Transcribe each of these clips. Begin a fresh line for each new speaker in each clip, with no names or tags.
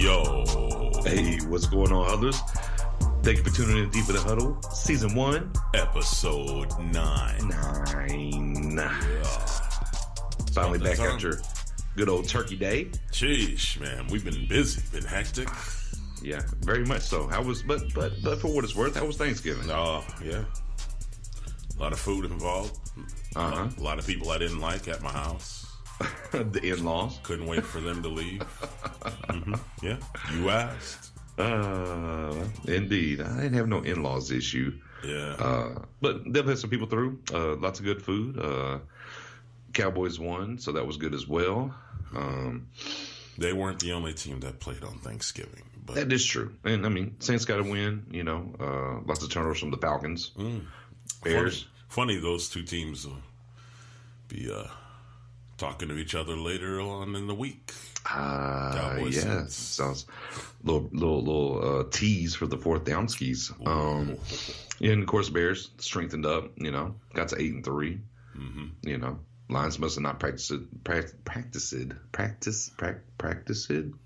Yo.
Hey, what's going on, huddlers? Thank you for tuning in to Deep in the Huddle, Season 1.
Episode 9.
Yeah. Finally back after good old Turkey Day.
Sheesh, man. We've been busy, been hectic.
Yeah, very much so. How was, but for what it's worth, how was Thanksgiving?
Oh, yeah. A lot of food involved. A lot of people I didn't like at my house.
The in-laws.
Couldn't wait for them to leave. Yeah, you asked.
Indeed. I didn't have no in-laws issue.
Yeah.
But they've had some people through. Lots of good food. Cowboys won, so that was good as well.
They weren't the only team that played on Thanksgiving. But
that is true. And, I mean, Saints got to win, you know. Lots of turnovers from the Falcons. Bears.
Funny, those two teams will be talking to each other later on in the week.
Yeah. Saints. Sounds little tease for the fourth down skis. And, of course, Bears strengthened up, you know. Got to 8-3. You know. Lions must have not practiced.
You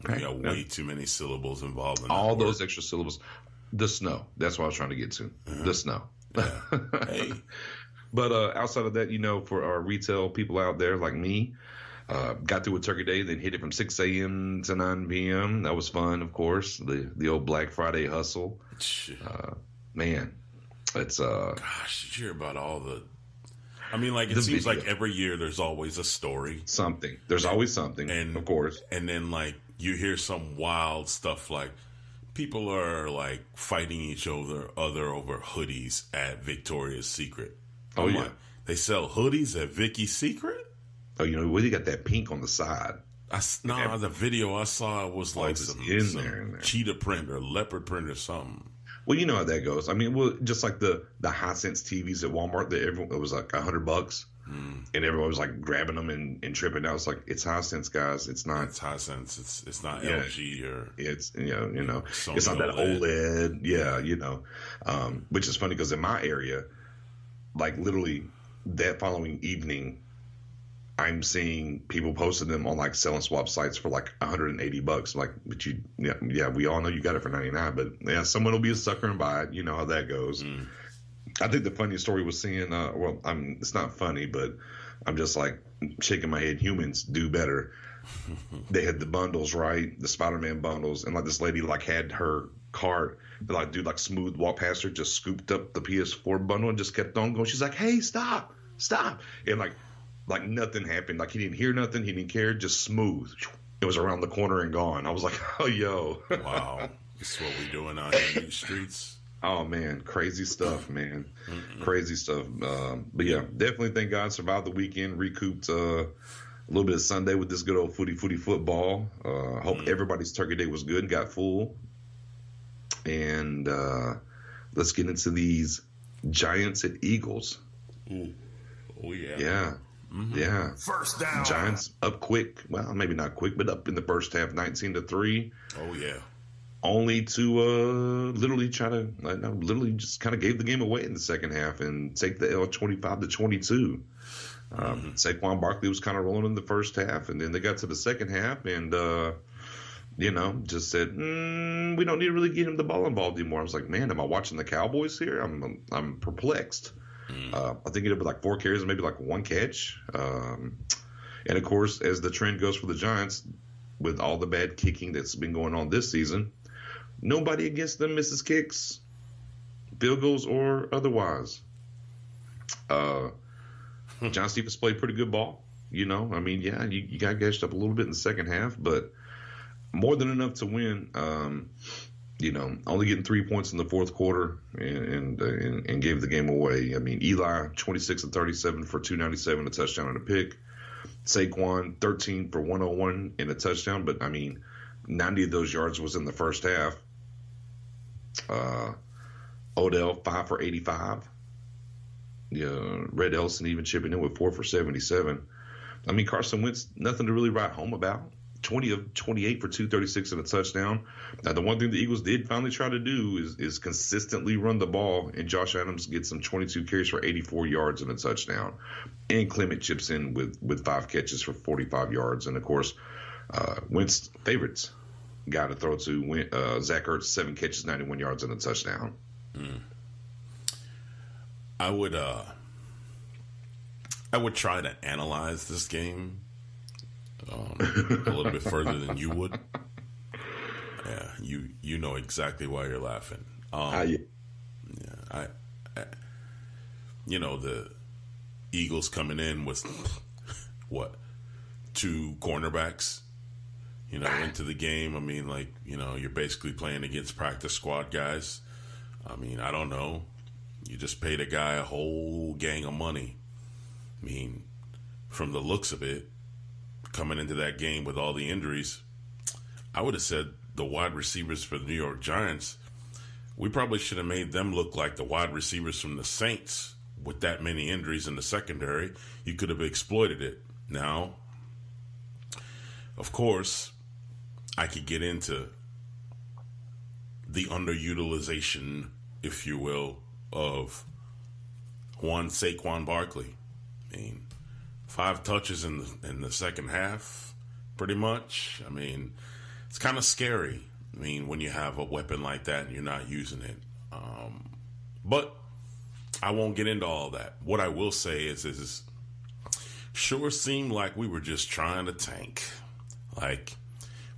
got way too many syllables involved in
all those extra syllables. The snow. That's what I was trying to get to. The snow.
Yeah. Hey.
But outside of that, you know, for our retail people out there like me, got through a Turkey Day, then hit it from 6 a.m. to 9 p.m. That was fun, of course. The old Black Friday hustle. Man, it's
gosh, did you hear about all the? I mean, like, it seems like every year there's always a story.
Something. There's always something, and, of course.
And then, like, you hear some wild stuff like people are, like, fighting each other over hoodies at Victoria's Secret.
Oh, yeah.
They sell hoodies at Vicky's Secret?
Oh, you know, you got that pink on the side.
The video I saw was like some cheetah print or leopard print or something.
Well, you know how that goes. I mean, just like the Hisense TVs at Walmart, it was like $100, and everyone was like grabbing them and tripping out. It's like, it's Hisense, guys. It's not.
It's Hisense. It's not LG or.
It's you know
Sony
it's not that OLED. Yeah, you know, which is funny because in my area, like literally that following evening, I'm seeing people posting them on like sell and swap sites for like $180. Like, but we all know you got it for $99, but yeah, someone will be a sucker and buy it. You know how that goes. I think the funniest story was seeing, it's not funny, but I'm just like shaking my head. Humans do better. They had the bundles, right? The Spider-Man bundles. And like this lady like had her cart, like dude like smooth walk past her, just scooped up the PS4 bundle and just kept on going. She's like, hey, stop. And like nothing happened. Like he didn't hear nothing. He didn't care. Just smooth. It was around the corner and gone. I was like, oh, yo.
Wow. This is what we doing out here in these streets.
Oh, man. Crazy stuff, man. Crazy stuff. But, yeah, definitely thank God survived the weekend, recouped a little bit of Sunday with this good old footy football. Hope everybody's Turkey Day was good and got full. And let's get into these Giants at Eagles.
Ooh. Oh, yeah.
Yeah. Yeah.
First down.
Giants up quick. Well, maybe not quick, but up in the first half, 19-3.
Oh, yeah.
Only to literally just kind of gave the game away in the second half and take the L 25-22. Saquon Barkley was kind of rolling in the first half, and then they got to the second half and, just said, we don't need to really get him the ball involved anymore. I was like, man, am I watching the Cowboys here? I'm perplexed. I think it was like 4 carries and maybe like 1 catch. And, of course, as the trend goes for the Giants, with all the bad kicking that's been going on this season, nobody against them misses kicks, field goals or otherwise. John Stevens played pretty good ball. You know, I mean, yeah, you got gashed up a little bit in the second half, but more than enough to win. Only getting 3 points in the fourth quarter and gave the game away. I mean, Eli, 26-37 for 297, a touchdown and a pick. Saquon, 13 for 101 and a touchdown. But, I mean, 90 of those yards was in the first half. Odell, 5 for 85. Yeah, Red Ellison even chipping in with 4 for 77. I mean, Carson Wentz, nothing to really write home about. 20 of 28 for 236 and a touchdown. Now, the one thing the Eagles did finally try to do is consistently run the ball, and Josh Adams gets some 22 carries for 84 yards and a touchdown. And Clement chips in with 5 catches for 45 yards. And, of course, Wentz favorites. guy to throw to. Zach Ertz, 7 catches, 91 yards, and a touchdown.
I would try to analyze this game a little bit further than you would. Yeah, you know exactly why you're laughing. The Eagles coming in with what, 2 cornerbacks, into the game. I mean, you're basically playing against practice squad guys. I mean, I don't know. You just paid a guy a whole gang of money. I mean, from the looks of it, coming into that game with all the injuries, I would have said the wide receivers for the New York Giants, we probably should have made them look like the wide receivers from the Saints with that many injuries in the secondary. You could have exploited it. Now, of course, I could get into the underutilization, if you will, of Saquon Barkley. I mean, 5 touches in the second half, pretty much. I mean, it's kind of scary. I mean, when you have a weapon like that and you're not using it. But I won't get into all that. What I will say is sure seemed like we were just trying to tank. Like,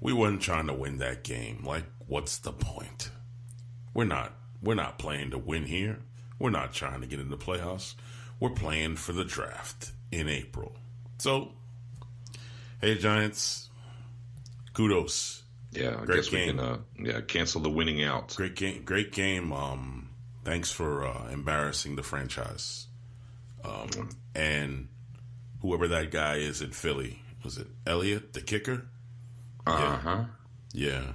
we weren't trying to win that game. Like, what's the point? We're not playing to win here. We're not trying to get into the playoffs. We're playing for the draft in April. So, hey, Giants, kudos.
Yeah, I
great
guess
game.
We can cancel the winning out.
Great game. Thanks for embarrassing the franchise. And whoever that guy is in Philly, was it Elliott, the kicker? Yeah.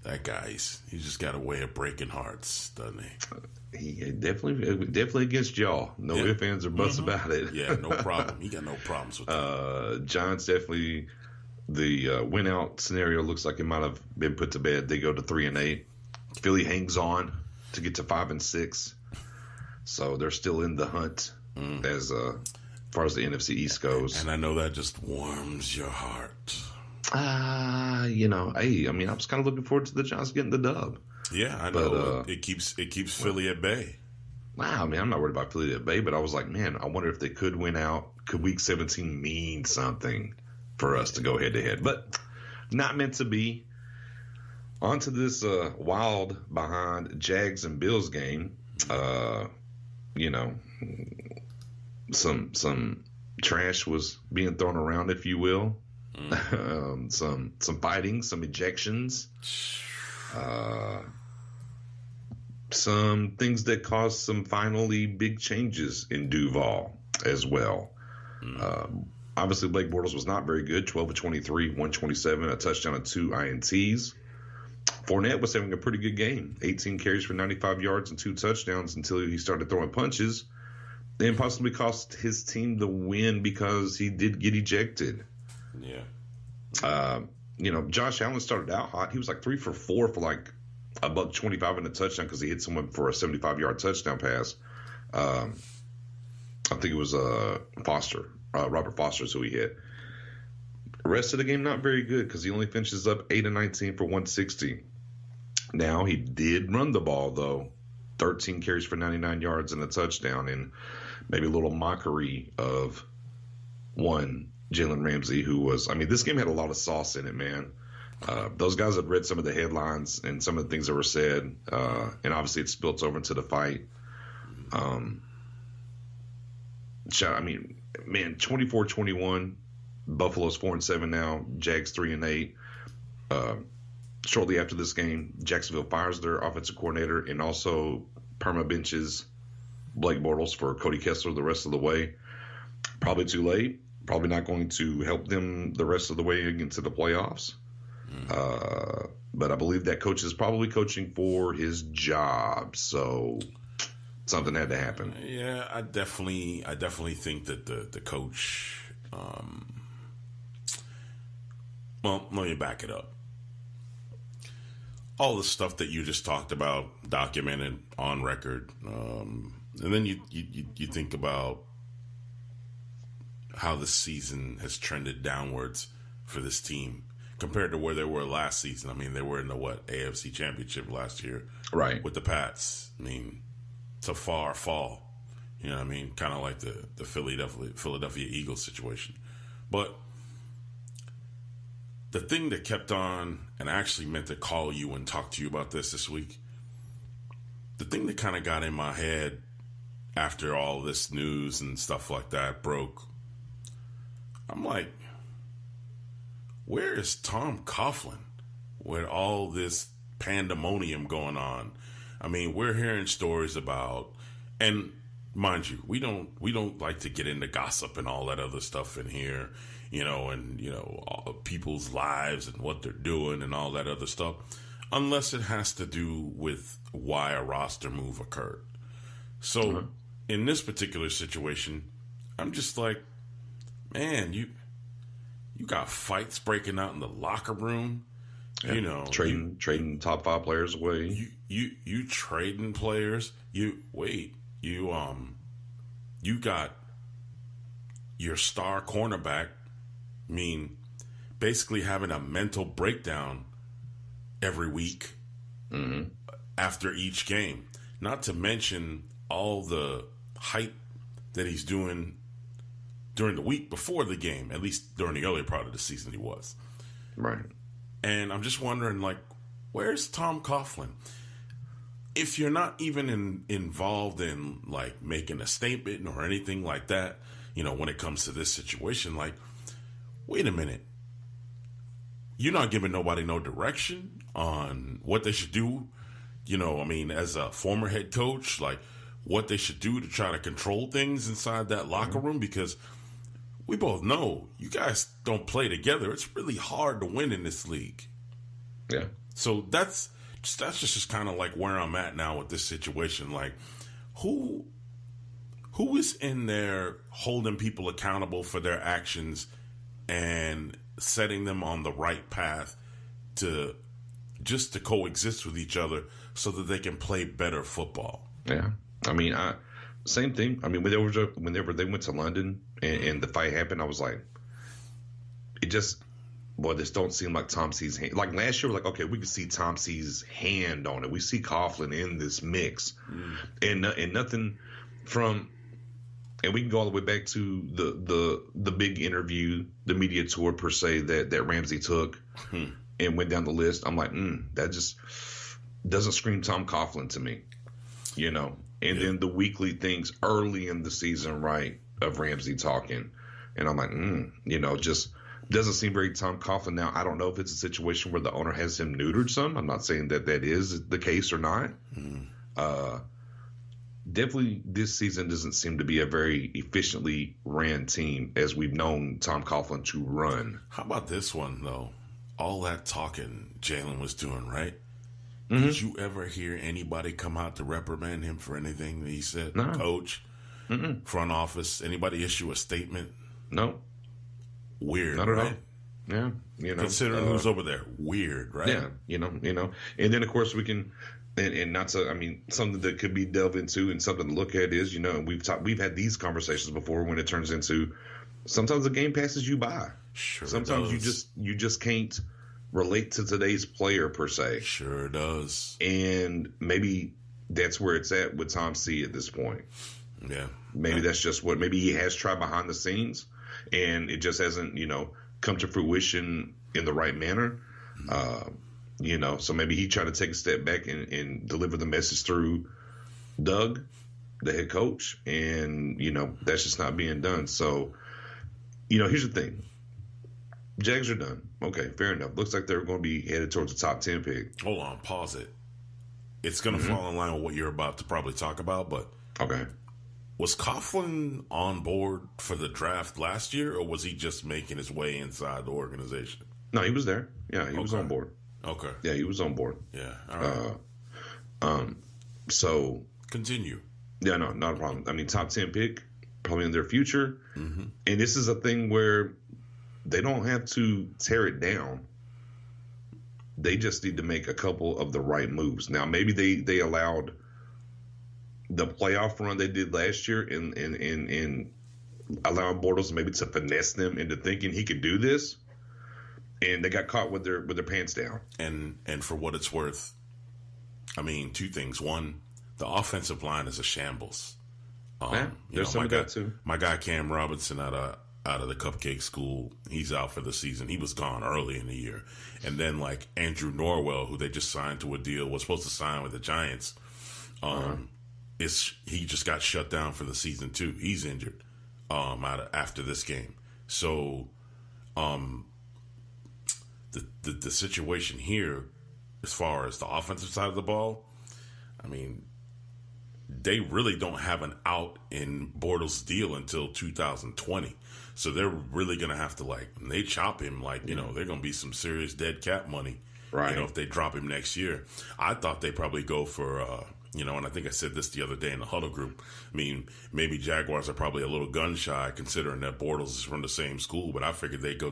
That guy's he's just got a way of breaking hearts, doesn't he?
He definitely against y'all. No ifs, ands, or buts about it.
Yeah, no problem. He got no problems with that.
Giants definitely. The win out scenario looks like it might have been put to bed. They go to 3-8. Philly hangs on to get to 5-6, so they're still in the hunt as far as the NFC East goes.
And I know that just warms your heart.
Hey, I mean, I was kind of looking forward to the Giants getting the dub.
Yeah, I know. But, it keeps Philly at bay.
Wow, I mean, I'm not worried about Philly at bay, but I was like, man, I wonder if they could win out. Could Week 17 mean something for us to go head-to-head? But not meant to be. On to this wild behind Jags and Bills game. Some trash was being thrown around, if you will. Some fighting, some ejections. Some things that caused some finally big changes in Duval as well. Obviously, Blake Bortles was not very good. 12 of 23, 127, a touchdown and 2 INTs. Fournette was having a pretty good game. 18 carries for 95 yards and 2 touchdowns until he started throwing punches. Then possibly cost his team the win because he did get ejected.
Yeah.
Josh Allen started out hot. He was like 3 for 4 for like $125 and a touchdown because he hit someone for a 75-yard touchdown pass. I think it was Robert Foster's who he hit. Rest of the game, not very good because he only finishes up 8 of 19 for 160. Now, he did run the ball, though. 13 carries for 99 yards and a touchdown, and maybe a little mockery of one Jalen Ramsey, who was, I mean, this game had a lot of sauce in it, man. Those guys had read some of the headlines and some of the things that were said, and obviously it spills over into the fight. I mean, man, 24-21. Buffalo's 4-7 now. Jags 3-8. Shortly after this game, Jacksonville fires their offensive coordinator and also perma benches Blake Bortles for Cody Kessler the rest of the way. Probably too late. Probably not going to help them the rest of the way into the playoffs. But I believe that coach is probably coaching for his job. So something had to happen.
Yeah, I definitely think that the coach. Well, let me back it up. All the stuff that you just talked about, documented on record, and then you think about how the season has trended downwards for this team. compared to where they were last season. I mean, they were in the AFC Championship last year,
right,
with the Pats. I mean, it's a far fall. You know what I mean? Kind of like the Philadelphia Eagles situation. But the thing that kept on, and I actually meant to call you and talk to you about this week, the thing that kind of got in my head after all this news and stuff like that broke, I'm like, where is Tom Coughlin with all this pandemonium going on? I mean, we're hearing stories about, and mind you, we don't like to get into gossip and all that other stuff in here, and all people's lives and what they're doing and all that other stuff, unless it has to do with why a roster move occurred. So in this particular situation, I'm just like, man, you got fights breaking out in the locker room.
Yeah, trading top 5 players away.
You trading players. You got your star cornerback, basically having a mental breakdown every week after each game. Not to mention all the hype that he's doing during the week before the game, at least during the earlier part of the season he was.
Right.
And I'm just wondering, where's Tom Coughlin? If you're not even involved in, making a statement or anything like that, when it comes to this situation, wait a minute. You're not giving nobody no direction on what they should do, as a former head coach, what they should do to try to control things inside that locker room, because we both know you guys don't play together. It's really hard to win in this league.
Yeah.
So that's just kind of where I'm at now with this situation. Who is in there holding people accountable for their actions and setting them on the right path to coexist with each other so that they can play better football?
Yeah. I mean, same thing. I mean, whenever they went to London and the fight happened, I was like, this don't seem like Tom C's hand. Like last year, okay, we could see Tom C's hand on it. We see Coughlin in this mix, and nothing from. And we can go all the way back to the big interview, the media tour per se that Ramsey took, and went down the list. I'm like, that just doesn't scream Tom Coughlin to me, And then the weekly things early in the season, right, of Ramsey talking, and I'm like, just doesn't seem very Tom Coughlin. Now, I don't know if it's a situation where the owner has him neutered some. I'm not saying that is the case or not. Definitely this season doesn't seem to be a very efficiently ran team as we've known Tom Coughlin to run.
How about this one, though? All that talking Jalen was doing, right? Did you ever hear anybody come out to reprimand him for anything that he said?
No.
Coach? Front office? Anybody issue a statement?
No.
Weird,
not at
right?
all. Yeah,
considering who's over there, weird, right?
Yeah, and then of course we can, and not to, something that could be delved into and something to look at is, we've had these conversations before when it turns into sometimes the game passes you by.
Sure.
Sometimes you just can't relate to today's player per se.
Sure does.
And maybe that's where it's at with Tom C at this point.
Yeah.
Maybe that's just maybe he has tried behind the scenes and it just hasn't, come to fruition in the right manner. So maybe he tried to take a step back and deliver the message through Doug, the head coach, and, that's just not being done. So, here's the thing. Jags are done. Okay, fair enough. Looks like they're going to be headed towards the top 10 pick.
Hold on, pause it. It's going to fall in line with what you're about to probably talk about, but
okay.
Was Coughlin on board for the draft last year, or was he just making his way inside the organization?
No, he was there. Yeah, he was on board.
Okay.
Yeah, he was on board.
Yeah. All right.
So
continue.
Yeah, no, not a problem. Top 10 pick, probably in their future. And this is a thing where they don't have to tear it down. They just need to make a couple of the right moves. Now, maybe they allowed the playoff run they did last year in allowing Bortles maybe to finesse them into thinking he could do this. and they got caught with their pants down.
And for what it's worth, I mean, two things. One, the offensive line is a shambles.
There's some of that too.
My guy Cam Robinson out of the Cupcake School, he's out for the season. He was gone early in the year. And then like Andrew Norwell, who they just signed to a deal, was supposed to sign with the Giants. He just got shut down for the season too. He's injured after this game. So the situation here, as far as the offensive side of the ball, I mean, they really don't have an out in Bortles' deal until 2020. So they're really going to have to, like, when they chop him, like, you know, they're going to be some serious dead cap money,
right?
You know, if they drop him next year. I thought they probably go for, you know, and I think I said this the other day in the huddle group. I mean, maybe Jaguars are probably a little gun shy considering that Bortles is from the same school, but I figured they'd go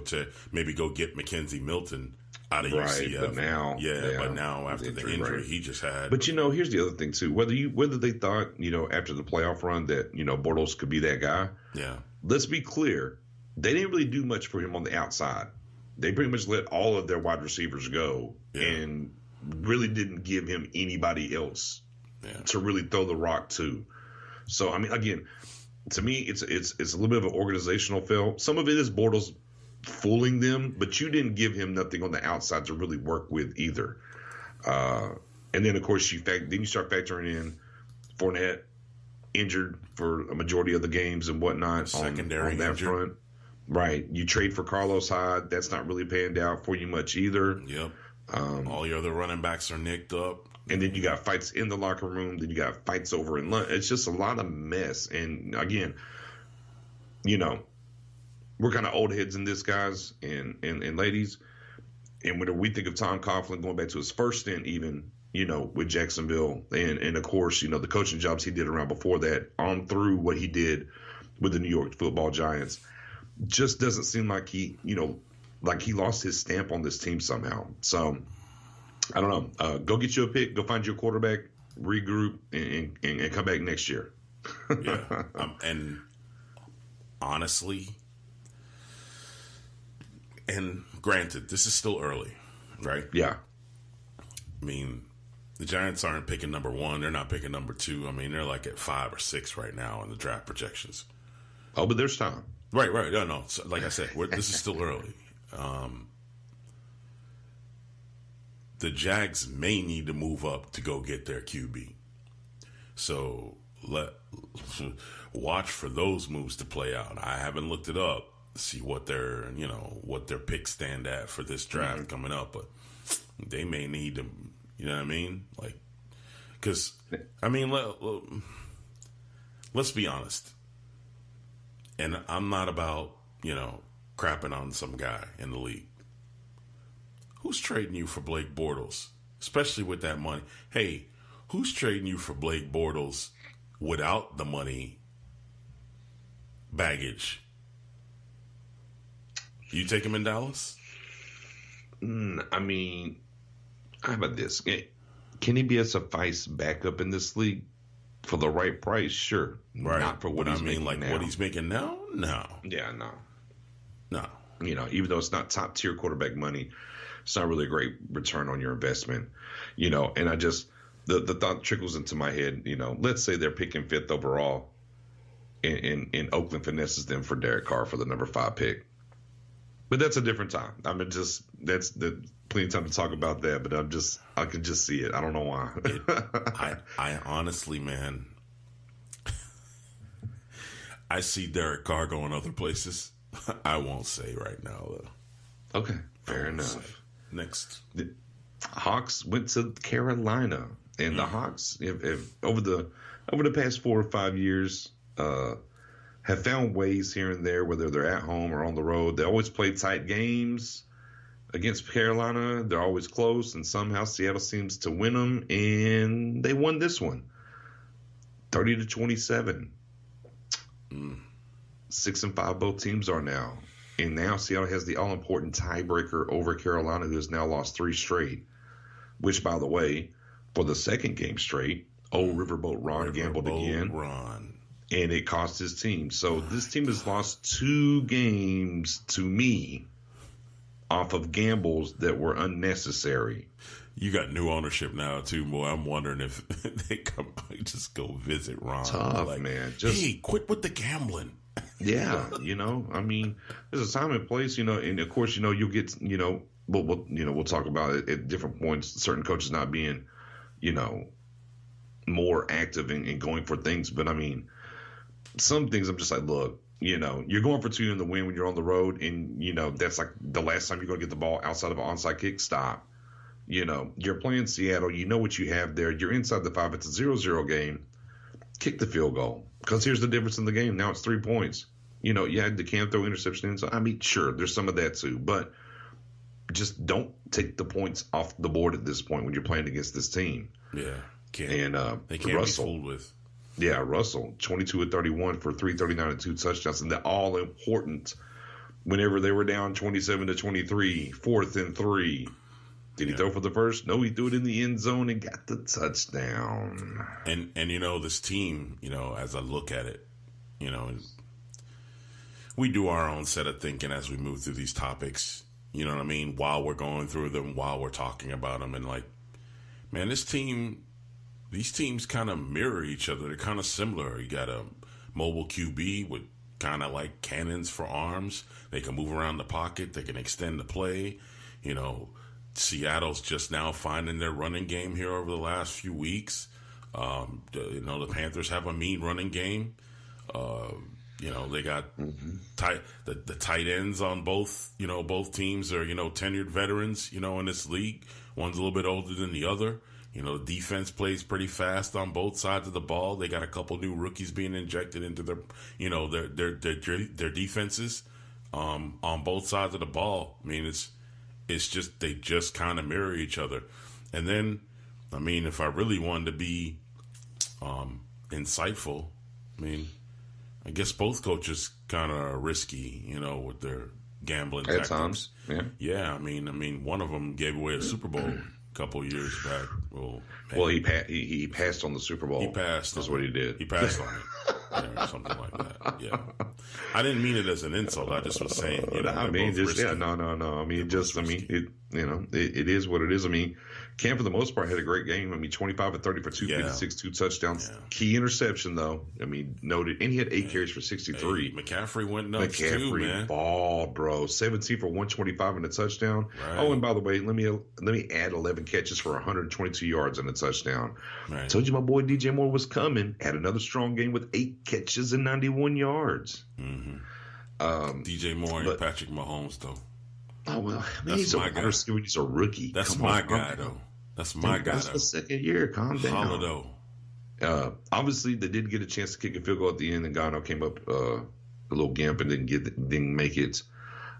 get Mackenzie Milton out of UCF.
But now,
but now after the injury he just had.
But, you know, here's the other thing, too. Whether they thought, you know, after the playoff run that, you know, Bortles could be that guy.
Yeah.
Let's be clear. They didn't really do much for him on the outside. They pretty much let all of their wide receivers go and really didn't give him anybody else to really throw the rock to. So, I mean, again, to me, it's a little bit of an organizational fail. Some of it is Bortles fooling them, but you didn't give him nothing on the outside to really work with either. And then, of course, you start factoring in Fournette injured for a majority of the games and whatnot
secondary
on that
injured.
front. Right. You trade for Carlos Hyde. That's not really panned out for you much either.
Yep. All your other running backs are nicked up.
And then you got fights in the locker room. Then you got fights over in lunch. It's just a lot of mess. And again, you know, we're kind of old heads in this, guys and ladies. And when we think of Tom Coughlin going back to his first stint, even, you know, with Jacksonville, and of course, you know, the coaching jobs he did around before that, on through what he did with the New York Football Giants, just doesn't seem like he lost his stamp on this team somehow. So I don't know. Go get you a pick. Go find your quarterback. Regroup and come back next year.
Yeah. And honestly, and granted, this is still early, right?
Yeah.
I mean, the Giants aren't picking number 1. They're not picking number 2. I mean, they're like at 5 or 6 right now in the draft projections.
Oh, but there's time.
Right. No. So, like I said, this is still early. The Jags may need to move up to go get their QB. So watch for those moves to play out. I haven't looked it up to see what their picks stand at for this draft coming up, but they may need to, you know what I mean? Like, because, I mean, let's be honest. And I'm not about, you know, crapping on some guy in the league. Who's trading you for Blake Bortles? Especially with that money. Hey, who's trading you for Blake Bortles without the money baggage? You take him in Dallas?
I mean, how about this? Can he be a suffice backup in this league for the right price? Sure.
Right.
Not for what he's making
like
now.
What he's making now? No.
Yeah, no.
No.
You know, even though it's not top tier quarterback money, it's not really a great return on your investment. You know, and I just the thought trickles into my head. You know, let's say they're picking 5th overall, and Oakland finesses them for Derek Carr for the number 5 pick. But that's a different time. I mean, that's plenty of time to talk about that. But I can just see it. I don't know why.
I honestly, man, I see Derek Carr going other places. I won't say right now, though.
Okay, fair enough.
Next,
the Hawks went to Carolina, and the Hawks have over the past 4 or 5 years have found ways here and there, whether they're at home or on the road. They always play tight games against Carolina. They're always close, and somehow Seattle seems to win them, and they won this one, 30-27. 6-5 both teams are now. And now Seattle has the all-important tiebreaker over Carolina, who has now lost 3 straight. Which, by the way, for the second game straight, old Riverboat Ron gambled again. And it cost his team. So this team has lost 2 games to me off of gambles that were unnecessary.
You got new ownership now too, boy. I'm wondering if they just go visit Ron.
Tough,
like,
man.
Hey, quit with the gambling.
Yeah, I mean, there's a time and place, and of course, you'll get, we'll talk about it at different points. Certain coaches not being, more active in going for things, but I mean, some things I'm just like, look, you're going for 2 in the win when you're on the road, and that's like the last time you're going to get the ball outside of an onside kick. Stop. You're playing Seattle. You know what you have there. You're inside the 5. It's a 0-0 game. Kick the field goal. Because here's the difference in the game. Now it's 3 points. You had the Cam throw interception in. So, I mean, sure, there's some of that too. But just don't take the points off the board at this point when you're playing against this team.
Yeah.
They can't
Russell, be fooled with.
Yeah, Russell, 22 of 31 for 339 and 2 touchdowns. And they're all important whenever they were down 27-23, 4th and 3. Did he throw for the first? No, he threw it in the end zone and got the touchdown.
And this team, as I look at it, we do our own set of thinking as we move through these topics. You know what I mean? While we're going through them, while we're talking about them, and like, man, these teams kind of mirror each other. They're kind of similar. You got a mobile QB with kind of like cannons for arms. They can move around the pocket. They can extend the play. Seattle's just now finding their running game here over the last few weeks. The Panthers have a mean running game. They got the tight ends on both. Both teams are tenured veterans. In this league, one's a little bit older than the other. The defense plays pretty fast on both sides of the ball. They got a couple new rookies being injected into their defenses on both sides of the ball. I mean, it's just they just kind of mirror each other. And then, I mean, if I really wanted to be insightful, I mean, I guess both coaches kind of are risky, with their gambling
at
tactics.
Times, yeah.
Yeah, I mean, one of them gave away a Super Bowl a couple years back.
Well, he passed on the Super Bowl.
He passed.
That's what he did.
He passed on it. Or something like that. Yeah. I didn't mean it as an insult. I just was saying,
I mean, just
risky.
no. I mean, it is what it is. I mean, Cam for the most part had a great game. I mean, 25 of 30 for 256, 2 touchdowns. Yeah. Key interception though. I mean, noted, and he had 8 carries for 63.
Hey, McCaffrey went nuts too, man.
Balled, bro. 17 for 125 and a touchdown. Right. Oh, and by the way, let me add 11 catches for 122 yards and a touchdown. Right. Told you my boy DJ Moore was coming. Had another strong game with 8 catches and 91 yards.
Mm-hmm. DJ Moore and Patrick Mahomes, though.
Oh, well, I mean, he's a rookie.
That's my guy, though. That's my guy.
That's the second year. Calm down. Obviously, they did get a chance to kick a field goal at the end, and Gano came up a little gimp and didn't make it.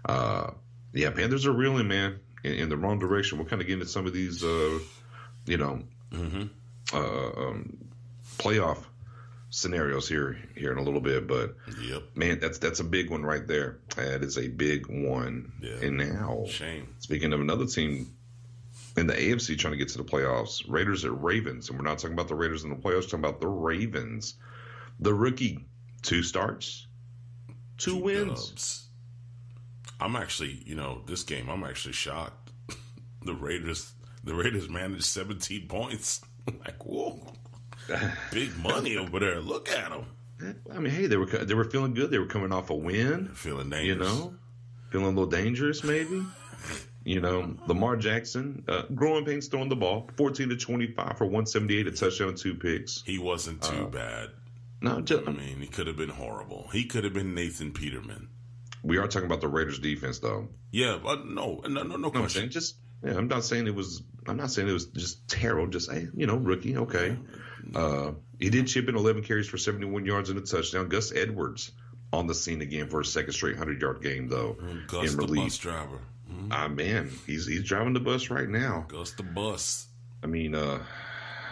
Panthers are reeling, man, in the wrong direction. We're kind of getting into some of these, playoff scenarios here in a little bit, but man, that's a big one right there. That is a big one. Yeah. And now, speaking of another team in the AFC trying to get to the playoffs, Raiders at Ravens, and we're not talking about the Raiders in the playoffs, we're talking about the Ravens. The rookie, 2 starts, 2 wins.
Dubs. I'm actually, this game, I'm actually shocked. The Raiders managed 17 points. Like, whoa. Big money over there. Look at them.
I mean, hey, they were feeling good. They were coming off a win.
Feeling dangerous.
Feeling a little dangerous, maybe. Lamar Jackson, growing pains throwing the ball, 14 to 25 for 178, a touchdown, 2 picks.
He wasn't too bad.
No,
he could have been horrible. He could have been Nathan Peterman.
We are talking about the Raiders defense, though.
Yeah, but no question.
I'm not saying it was just terrible. Just rookie, okay. He did chip in 11 carries for 71 yards and a touchdown. Gus Edwards on the scene again for a second straight 100-yard game, though.
Gus the bus driver.
Mm-hmm. Man, he's driving the bus right now.
Gus the bus.
I mean,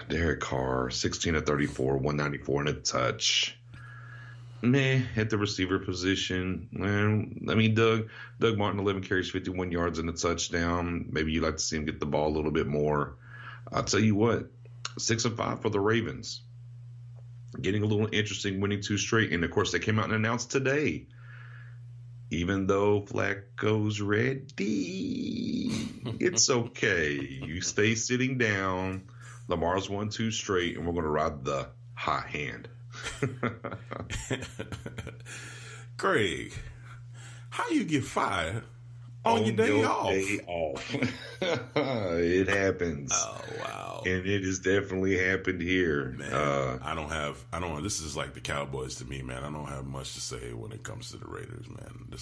Derek Carr, 16 of 34, 194 and a touch. Meh, at the receiver position. I mean, Doug Martin, 11 carries, 51 yards and a touchdown. Maybe you'd like to see him get the ball a little bit more. I'll tell you what, 6 of 5 for the Ravens. Getting a little interesting, winning 2 straight. And, of course, they came out and announced today even though Flacco's ready, it's okay. You stay sitting down. Lamar's won 2 straight, and we're going to ride the hot hand.
Greg, how you get fired on your day off?
It happens.
Oh, wow.
And it has definitely happened here.
Man, I don't, this is like the Cowboys to me, man. I don't have much to say when it comes to the Raiders, man.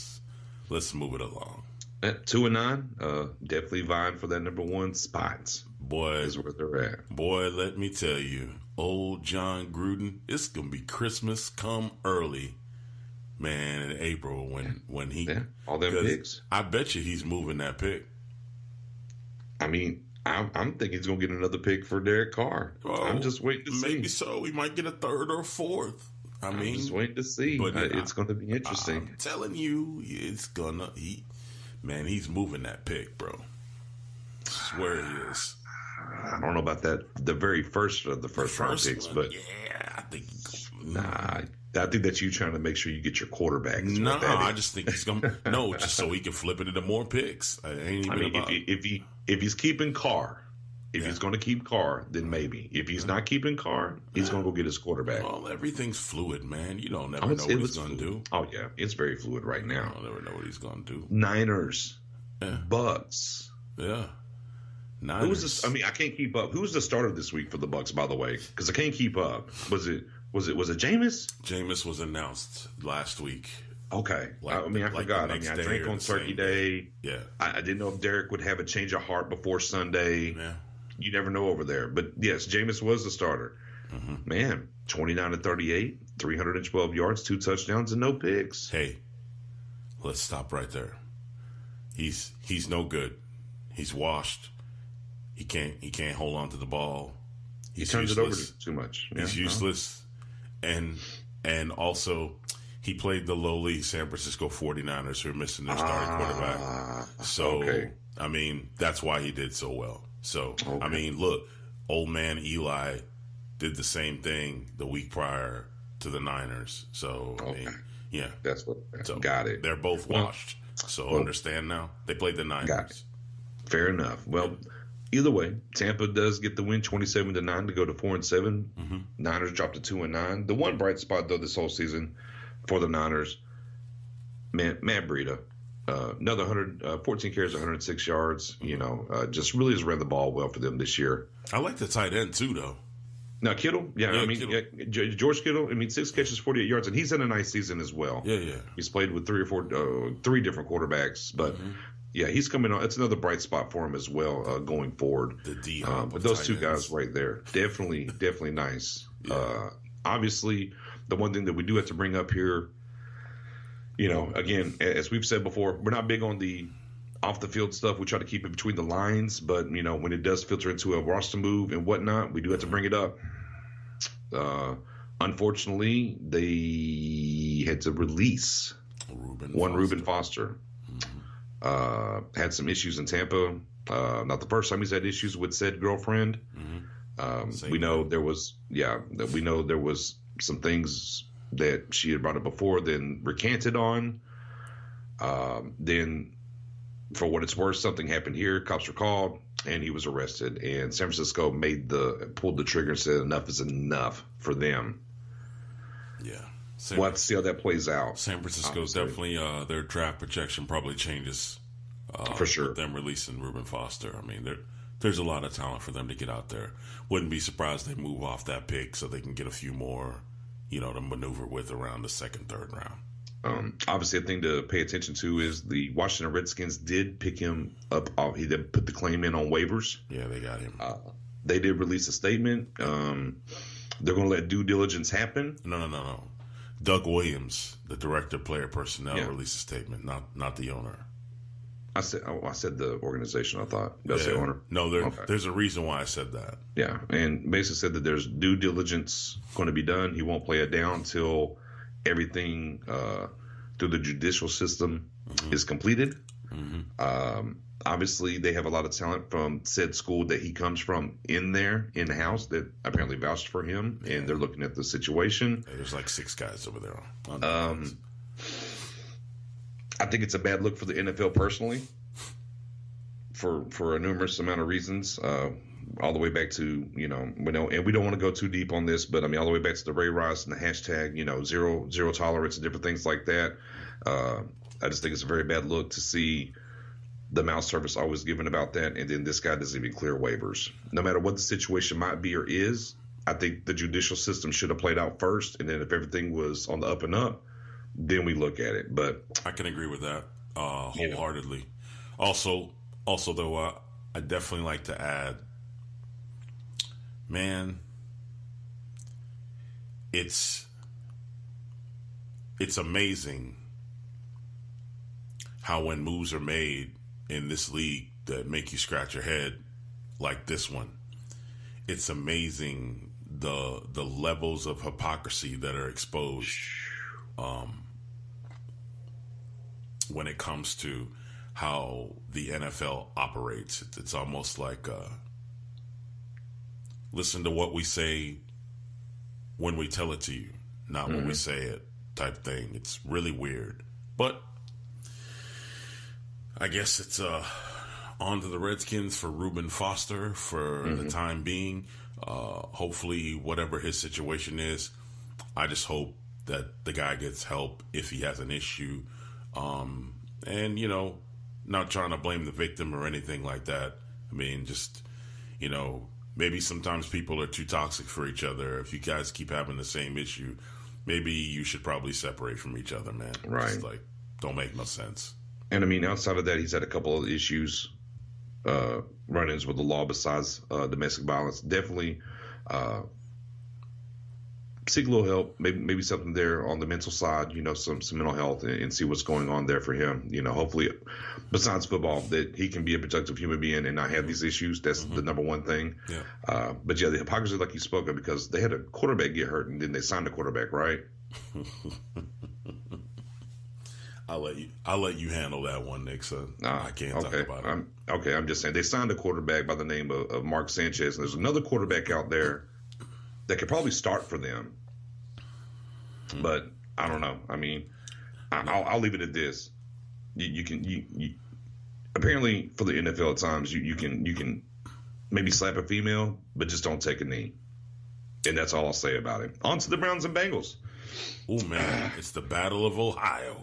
Let's move it along.
2-9, definitely vying for that number 1 spot.
Boy,
is where they're at.
Boy, let me tell you, old John Gruden, it's gonna be Christmas come early, man, in April when he
all them picks.
I bet you he's moving that pick.
I mean, I'm thinking he's gonna get another pick for Derek Carr.
Oh,
I'm just waiting to see.
Maybe so. We might get a 3rd or 4th. I'm
just waiting to see. But it's going to be interesting.
I'm telling you, he's moving that pick, bro. I swear he is.
I don't know about that. The very first of the first round picks, but
yeah, I think.
I think that's you trying to make sure you get your quarterback.
No, I just think he's gonna just so he can flip it into more picks.
If he's keeping Carr, he's going to keep Carr, then maybe. If he's not keeping Carr, he's going to go get his quarterback.
Well, everything's fluid, man. You don't never know what he's going to do.
Oh yeah, it's very fluid right now.
I'll never know what he's going to do.
Niners, Bucks,
Niners.
Who was this? I mean, I can't keep up. Who was the starter this week for the Bucks? By the way, because I can't keep up. Was it Jameis?
Jameis was announced last week.
Okay. I forgot. I drank on Turkey Day.
Yeah.
I didn't know if Derek would have a change of heart before Sunday.
Yeah.
You never know over there. But yes, Jameis was the starter. Mm-hmm. Man, 29-38, 312 yards, 2 touchdowns, and no picks.
Hey, let's stop right there. He's no good. He's washed. He can't hold on to the ball.
He turns it over too much.
Yeah, he's useless. And also he played the lowly San Francisco 49ers who are missing their starting quarterback. So, I mean, that's why he did so well. So, I mean, look, old man Eli did the same thing the week prior to the Niners. So, I mean, yeah.
That's what got it.
They're both washed. So, understand now. They played the Niners.
Got it. Fair enough. Well, either way, Tampa does get the win 27-9 to go to 4-7. Mm-hmm. Niners dropped to 2-9. The one bright spot, though, this whole season for the Niners, Matt Breida. Another 14 carries, 106 yards. You know, just really has ran the ball well for them this year.
I like the tight end too, though.
Now Kittle, George Kittle. I mean, 6 catches, 48 yards, and he's had a nice season as well.
Yeah.
He's played with 3 different quarterbacks, but yeah, he's coming on. It's another bright spot for him as well going forward.
The D.
But those 2 guys right there, definitely nice. Yeah. Obviously, the one thing that we do have to bring up here. You know, again, as we've said before, we're not big on the off-the-field stuff. We try to keep it between the lines. But, you know, when it does filter into a roster move and whatnot, we do have to bring it up. Unfortunately, they had to release Reuben Foster. Mm-hmm. Had some issues in Tampa. Not the first time he's had issues with said girlfriend. Mm-hmm. We know there was some things that she had brought up before, then recanted on. Then, for what it's worth, something happened here. Cops were called, and he was arrested. And San Francisco pulled the trigger and said enough is enough for them. Yeah. We'll have to see how that plays out.
San Francisco's definitely, their draft projection probably changes.
For sure.
With them releasing Reuben Foster. I mean, there's a lot of talent for them to get out there. Wouldn't be surprised they move off that pick so they can get a few more, you know, to maneuver with around the 2nd, 3rd round.
Obviously, a thing to pay attention to is the Washington Redskins did pick him up. He did put the claim in on waivers.
Yeah, they got him.
They did release a statement. They're going to let due diligence happen.
No. Doug Williams, the director of player personnel, released a statement, not the owner.
I said the organization. I thought that's the owner.
No, there's a reason why I said that.
Yeah, and basically said that there's due diligence going to be done. He won't play it down until everything through the judicial system is completed. Mm-hmm. Obviously, they have a lot of talent from said school that he comes from in the house that apparently vouched for him, and they're looking at the situation.
There's like 6 guys over there.
I think it's a bad look for the NFL personally, for a numerous amount of reasons. All the way back to, and we don't want to go too deep on this, but I mean, all the way back to the Ray Rice and the hashtag, zero tolerance and different things like that. I just think it's a very bad look to see the mouth service always given about that, and then this guy doesn't even clear waivers. No matter what the situation might be or is, I think the judicial system should have played out first, and then if everything was on the up and up, then we look at it. But
I can agree with that wholeheartedly. Also, though, I definitely like to add, man, it's amazing how when moves are made in this league that make you scratch your head, like this one, it's amazing the levels of hypocrisy that are exposed when it comes to how the NFL operates. It's almost like listen to what we say when we tell it to you, not when we say it type thing. It's really weird. But I guess it's on to the Redskins for Reuben Foster for the time being. Hopefully, whatever his situation is, I just hope that the guy gets help if he has an issue. And, not trying to blame the victim or anything like that. I mean, just, maybe sometimes people are too toxic for each other. If you guys keep having the same issue, maybe you should probably separate from each other, man.
Right.
It's like, don't make no sense.
And I mean, outside of that, he's had a couple of issues, run-ins with the law besides domestic violence. Definitely seek a little help, maybe something there on the mental side, some mental health, and see what's going on there for him. Hopefully, besides football, that he can be a productive human being and not have these issues. That's the number one thing. Yeah. But yeah, the hypocrisy, like you spoke of, because they had a quarterback get hurt and then they signed a quarterback, right?
I'll let you handle that one, Nick. So I can't talk about it.
I'm just saying they signed a quarterback by the name of Mark Sanchez, and there's another quarterback out there that could probably start for them. But I don't know. I mean, I'll leave it at this. You can apparently for the NFL at times you can maybe slap a female, but just don't take a knee. And that's all I'll say about it. On to the Browns and Bengals.
Oh man, it's the Battle of Ohio.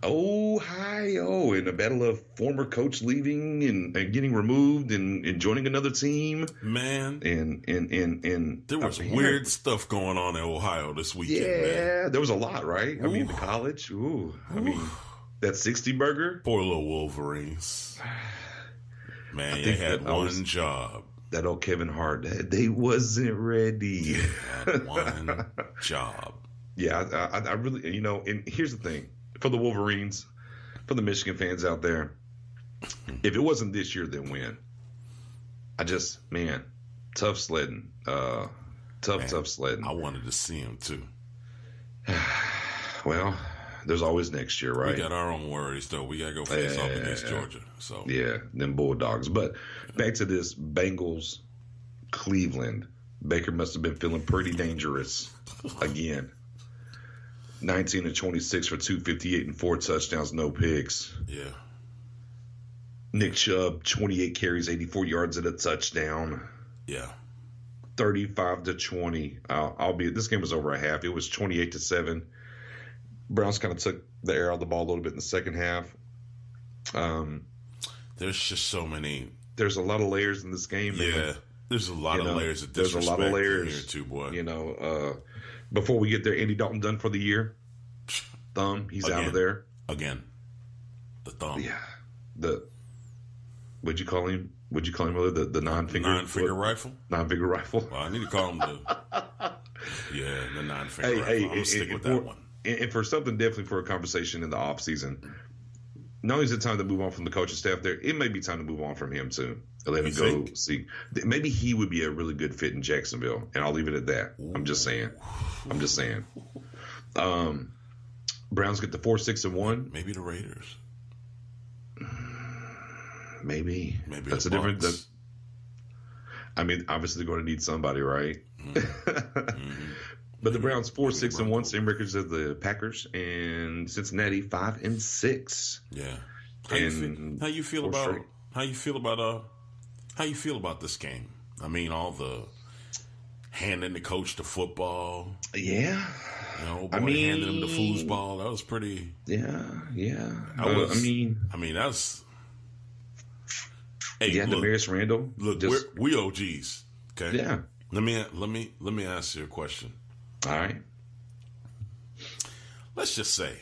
Ohio, in a battle of former coach leaving and getting removed and joining another team.
Man.
And
there was weird stuff going on in Ohio this weekend, man.
Yeah, there was a lot, right? Ooh. I mean, the college. I mean, that 60 burger.
Poor little Wolverines. Man, they had one job.
That old Kevin Hart, they wasn't ready.
They had one job.
Yeah, I really, and here's the thing. For the Wolverines, for the Michigan fans out there, if it wasn't this year, then when? Tough sledding. Tough sledding.
I wanted to see him, too.
Well, there's always next year, right?
We got our own worries, though. We got to go face off against Georgia. So
yeah, them Bulldogs. But back to this Bengals, Cleveland. Baker must have been feeling pretty dangerous again. 19 and 26 for 258 and 4 touchdowns, no picks.
Yeah.
Nick Chubb, 28 carries, 84 yards and a touchdown.
Yeah.
35-20. Albeit this game was over a half. It was 28-7. Browns kind of took the air out of the ball a little bit in the second half.
There's just so many.
There's a lot of layers in this game.
Yeah.
Man.
There's a lot of layers of disrespect.
There's a lot of layers
here too, boy.
Before we get there, Andy Dalton done for the year. Thumb, he's out of there.
Again. The thumb.
Yeah. What'd you call him? The
nine-finger rifle?
9-finger rifle.
Well, I need to call him the 9-finger rifle. I'm going to stick with that one.
And for something definitely for a conversation in the offseason, not only is it time to move on from the coaching staff there, it may be time to move on from him too. Let him go see. Maybe he would be a really good fit in Jacksonville, and I'll leave it at that. Ooh. I'm just saying. Browns get the 4-6-1.
Maybe the Raiders.
Maybe that's
a
different. I mean, obviously they're going to need somebody, right? But the Browns 4-6-1, same records as the Packers, and Cincinnati 5-6.
Yeah. How you feel about this game? I mean, all the handing the coach the football.
Yeah.
Handing him the foosball. That was pretty.
Yeah.
That's. Hey,
yeah, Darius Randall.
Look, we OGs. Okay.
Yeah.
Let me ask you a question.
All right.
Let's just say,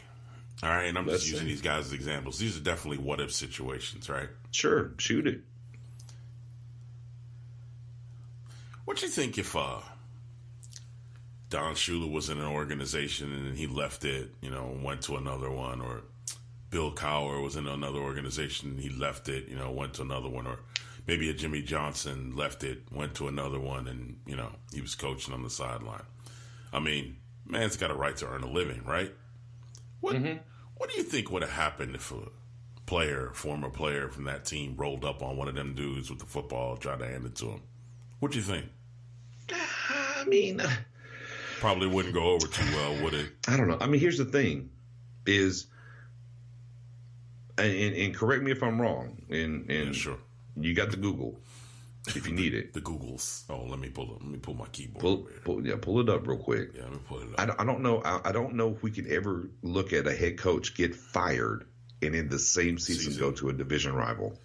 all right, and I'm just using these guys as examples. These are definitely what if situations, right?
Sure, shoot it.
What you think if Don Shula was in an organization and he left it, went to another one, or Bill Cowher was in another organization and he left it, went to another one, or maybe a Jimmy Johnson left it, went to another one, and he was coaching on the sideline. I mean, man's got a right to earn a living, right? What do you think would have happened if a former player from that team rolled up on one of them dudes with the football, tried to hand it to him? What do you think?
I mean,
probably wouldn't go over too well, would it?
I don't know. I mean, here's the thing is, and correct me if I'm wrong, and
yeah, sure.
You got the Google if you need it.
The Googles. Oh, let me pull my keyboard.
Pull it up real quick.
Yeah, let me pull it up.
I don't know. I don't know if we could ever look at a head coach get fired and in the same season go to a division rival.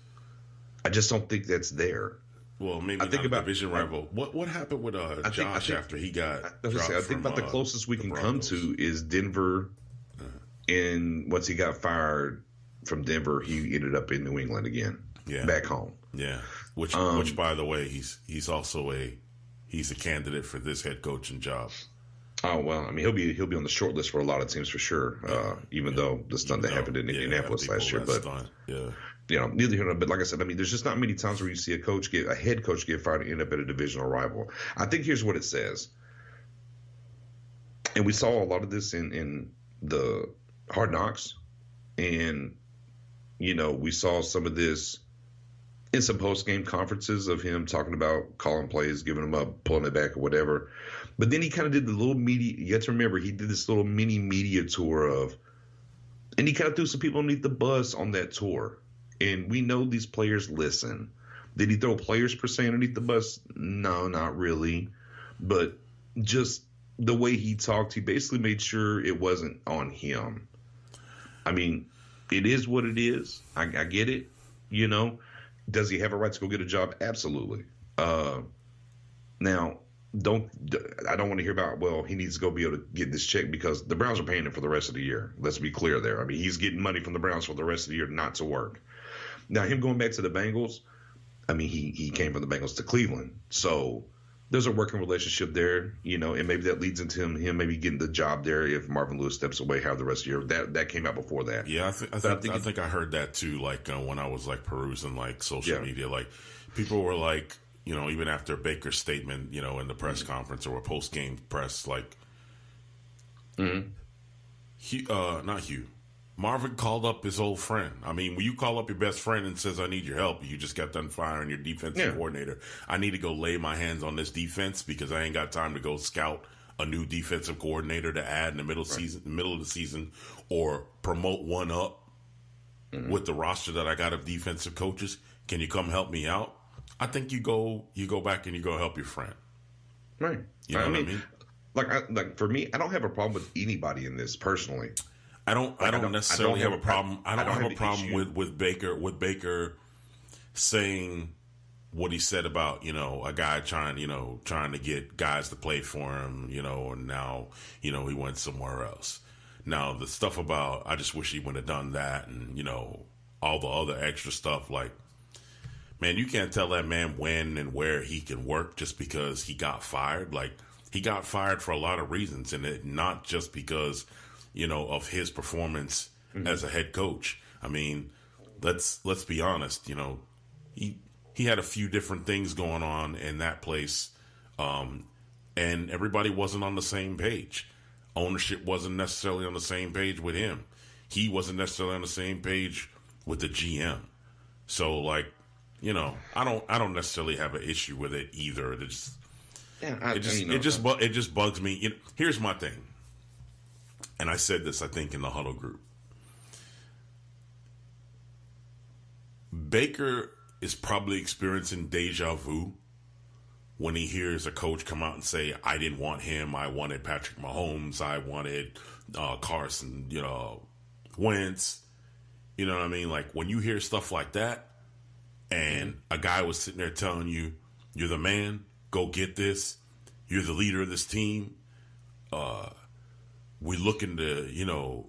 I just don't think that's there.
Well, maybe not a division rival. What happened with Josh after he got dropped
I think about the closest we can come to is Denver. And once he got fired from Denver, he ended up in New England again.
Yeah,
back home.
Yeah, which by the way, he's also a candidate for this head coaching job.
Oh well, I mean he'll be on the short list for a lot of teams for sure. Even though the stunt that happened in Indianapolis last year, but neither here nor. But like I said, I mean there's just not many times where you see a head coach get fired and end up at a divisional rival. I think here's what it says, and we saw a lot of this in the Hard Knocks, and we saw some of this in some post-game conferences of him talking about calling plays, giving them up, pulling it back or whatever. But then he kind of did the little media. You have to remember, he did this little mini media tour and he kind of threw some people underneath the bus on that tour. And we know these players listen. Did he throw players per se underneath the bus? No, not really. But just the way he talked, he basically made sure it wasn't on him. I mean, it is what it is. I get it, Does he have a right to go get a job? Absolutely. Now, I don't want to hear about, well, he needs to go be able to get this check because the Browns are paying him for the rest of the year. Let's be clear there. I mean, he's getting money from the Browns for the rest of the year not to work. Now, him going back to the Bengals, I mean, he came from the Bengals to Cleveland. So there's a working relationship there, and maybe that leads into him maybe getting the job there if Marvin Lewis steps away, have the rest of the year. That came out before that.
Yeah, I think I heard that too, like when I was like perusing like social media, like people were like, even after Baker's statement, in the press conference or post-game press, like, Marvin called up his old friend. I mean, when you call up your best friend and says, I need your help, you just got done firing your defensive coordinator. I need to go lay my hands on this defense because I ain't got time to go scout a new defensive coordinator to add in the middle of the season, or promote one up with the roster that I got of defensive coaches. Can you come help me out? I think you go back and you go help your friend.
Right.
You know what I mean?
Like for me, I don't have a problem with anybody in this personally.
I don't necessarily have a problem. I don't have a problem with Baker saying what he said about, a guy trying to get guys to play for him, and now, he went somewhere else. Now the stuff about, I just wish he would have done that, and, all the other extra stuff, like, man, you can't tell that man when and where he can work just because he got fired. Like, he got fired for a lot of reasons, and it not just because, of his performance as a head coach. I mean, let's be honest. He had a few different things going on in that place, and everybody wasn't on the same page. Ownership wasn't necessarily on the same page with him. He wasn't necessarily on the same page with the GM. So, like, I don't necessarily have an issue with it either.
Yeah,
it just bugs me. Here's my thing, and I said this, I think, in the huddle group. Baker is probably experiencing deja vu when he hears a coach come out and say, "I didn't want him. I wanted Patrick Mahomes. I wanted Carson, Wentz." You know what I mean? Like, when you hear stuff like that, and a guy was sitting there telling you, "You're the man. Go get this. You're the leader of this team. We're looking to,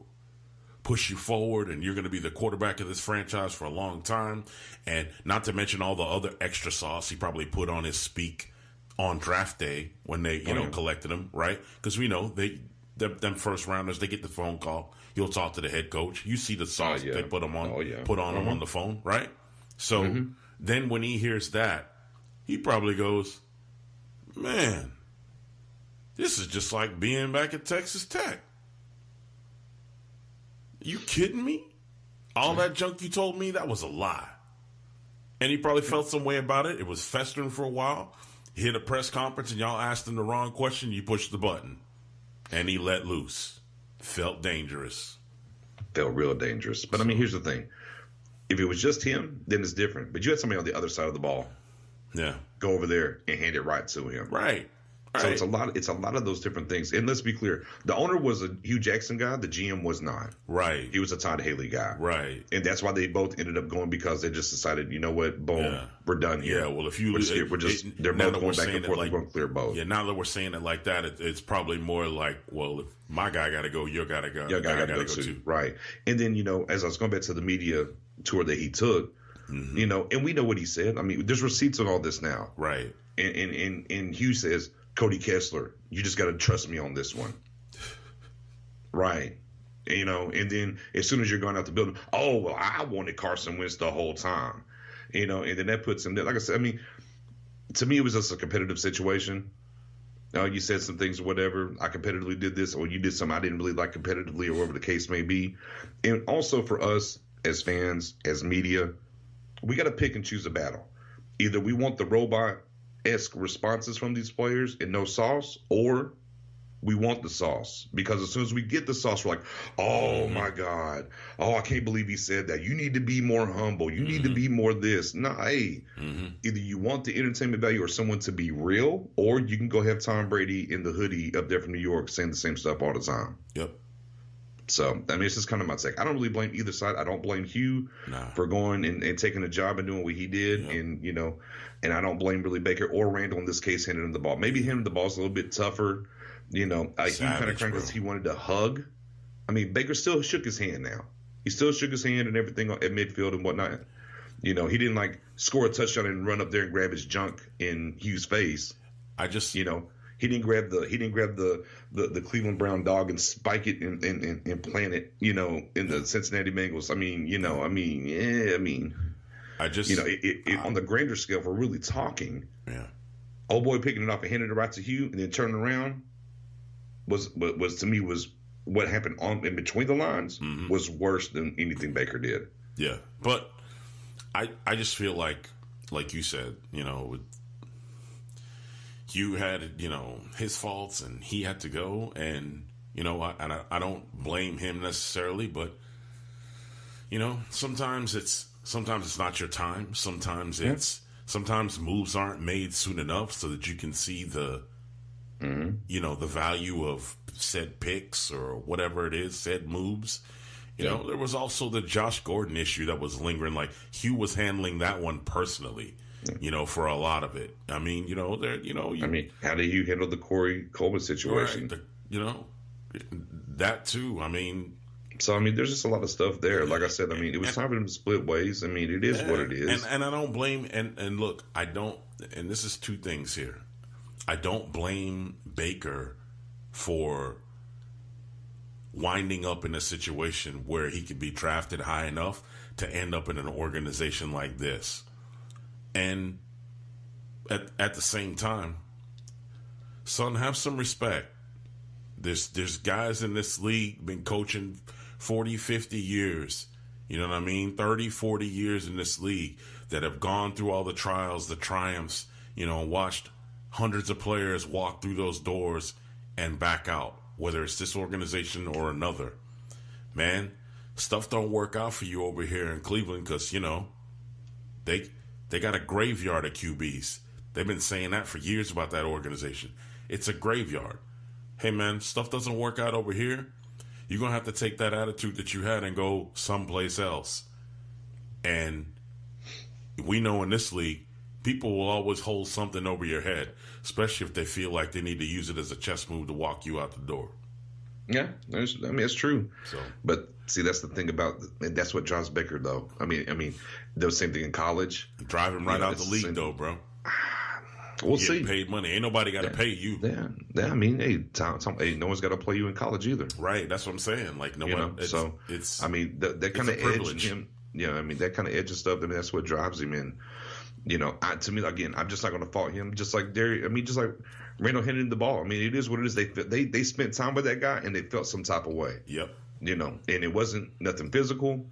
push you forward, and you're going to be the quarterback of this franchise for a long time." And not to mention all the other extra sauce he probably put on his speak on draft day when they, collected him, right? Because we know them first rounders, they get the phone call. He'll talk to the head coach. You see the sauce they put him on, put on him on the phone, right? So then when he hears that, he probably goes, "Man, this is just like being back at Texas Tech. You kidding me? All that junk you told me, that was a lie." And he probably felt some way about it. It was festering for a while. He hit a press conference and y'all asked him the wrong question. You pushed the button. And he let loose. Felt dangerous.
Felt real dangerous. But, here's the thing. If it was just him, then it's different. But you had somebody on the other side of the ball.
Yeah.
Go over there and hand it right to him.
Right.
So it's a lot of those different things. And let's be clear, the owner was a Hugh Jackson guy. The GM was not.
Right.
He was a Todd Haley guy.
Right.
And that's why they both ended up going, because they just decided, you know what, boom, we're done here.
Yeah. Well, if
they're both going back and forth. We're going to clear both.
Yeah. Now that we're saying it like that, it's probably more like, well, if my guy got to go, your guy got to go.
Your guy got to go too. Right. And then, as I was going back to the media tour that he took, and we know what he said. There's receipts on all this now.
Right.
And Hugh says, "Cody Kessler, you just got to trust me on this one." Right. And then as soon as you're going out the building, "Oh, well, I wanted Carson Wentz the whole time." And then that puts him there. Like I said, to me, it was just a competitive situation. You said some things or whatever. I competitively did this, or you did something I didn't really like competitively, or whatever the case may be. And also for us as fans, as media, we got to pick and choose a battle. Either we want the robot-esque responses from these players and no sauce, or we want the sauce. Because as soon as we get the sauce, we're like, "Oh, my God. Oh, I can't believe he said that. You need to be more humble. You need to be more this." No, hey, either you want the entertainment value or someone to be real, or you can go have Tom Brady in the hoodie up there from New York saying the same stuff all the time.
Yep.
So, it's just kind of my take. I don't really blame either side. I don't blame Hugh for going and taking a job and doing what he did. Yeah. And I don't blame really Baker or Randall in this case handing him the ball. Maybe handing the ball's a little bit tougher. He kind of cranked because he wanted to hug. Baker still shook his hand now. He still shook his hand and everything at midfield and whatnot. He didn't score a touchdown and run up there and grab his junk in Hugh's face. He didn't grab the Cleveland Brown dog and spike it and plant it, in the Cincinnati Bengals. On the grander scale, if we're really talking, old boy picking it off and handing it right to Hugh and then turning around was to me was what happened in between the lines was worse than anything Baker did.
Yeah, but I just feel like you said, Hugh had, his faults and he had to go, and, I don't blame him necessarily, but, sometimes it's not your time. Sometimes moves aren't made soon enough so that you can see the value of said picks or whatever it is, said moves. There was also the Josh Gordon issue that was lingering. Like, Hugh was handling that one personally. For a lot of it. How do you handle the Corey Coleman situation? Right,
that too. So there's just a lot of stuff there. Like I said, it was time for them to split ways. It is what it is.
And I don't blame. And look, I don't. And this is two things here. I don't blame Baker for winding up in a situation where he could be drafted high enough to end up in an organization like this. And at the same time, son, have some respect. There's guys in this league been coaching 40, 50 years, 30, 40 years in this league that have gone through all the trials, the triumphs, watched hundreds of players walk through those doors and back out, whether it's this organization or another. Man, stuff don't work out for you over here in Cleveland because, you know, they got a graveyard of QBs. They've been saying that for years about that organization. It's a graveyard. Hey, man, stuff doesn't work out over here. You're going to have to take that attitude that you had and go someplace else. And we know in this league, people will always hold something over your head, especially if they feel like they need to use it as a chess move to walk you out the door.
Yeah, it's true.
So,
but see, that's the thing about that's what drives Baker, though. I mean, the same thing in college.
Drive him right out the league, though, bro.
We'll see.
Paid money. Ain't nobody got to pay you.
Yeah. I mean, hey, no one's got to play you in college either.
Right. That's what I'm saying. Like, no one. It's.
I mean, that kind of edge him. Yeah. I mean, that kind of edge of stuff. I mean, that's what drives him in. You know, to me, again, I'm just not going to fault him. Just like Darius. I mean, just like Randall handing the ball. I mean, it is what it is. They spent time with that guy and they felt some type of way.
Yep.
You know, and it wasn't nothing physical.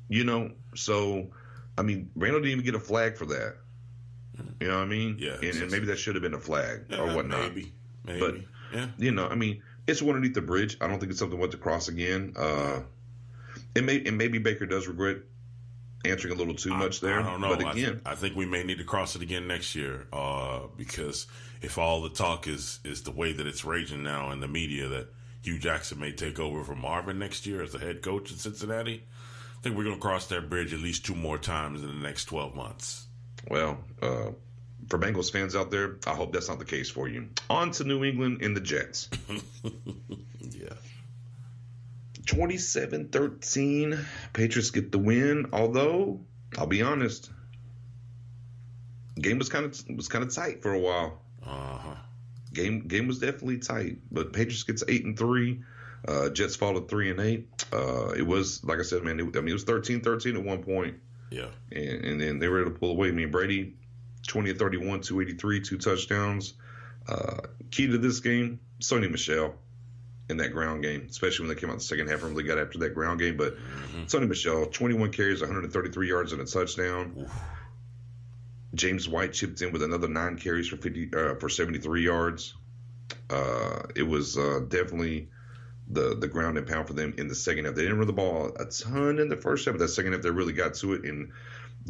You know, so I mean, Randall didn't even get a flag for that. You know what I mean?
Yeah.
And maybe that should have been a flag or whatnot.
Maybe.
But, you know, I mean, it's one underneath the bridge. I don't think it's something we have to cross again. And maybe Baker does regret answering a little too much there.
I don't know.
But again,
I think we may need to cross it again next year because if all the talk is the way that it's raging now in the media that Hugh Jackson may take over from Marvin next year as the head coach in Cincinnati, I think we're going to cross that bridge at least 2 more times in the next 12 months.
Well, for Bengals fans out there, I hope that's not the case for you. On to New England and the Jets.
Yeah.
27-13, Patriots get the win. Although, I'll be honest, game was kind of tight for a while. Game was definitely tight, but Patriots gets 8-3. Jets fall to 3-8. It was, like I said, man. It was 13-13 at one point.
Yeah.
And then they were able to pull away. I mean, Brady, 20-31, 283, 2 touchdowns. Key to this game, Sony Michel in that ground game, especially when they came out the second half and really got after that ground game. But Sony Michel, 21 carries, 133 yards and a touchdown. Oof. James White chipped in with another 9 carries for 73 yards. It was definitely the ground and pound for them in the second half. They didn't run the ball a ton in the first half, but that second half they really got to it, and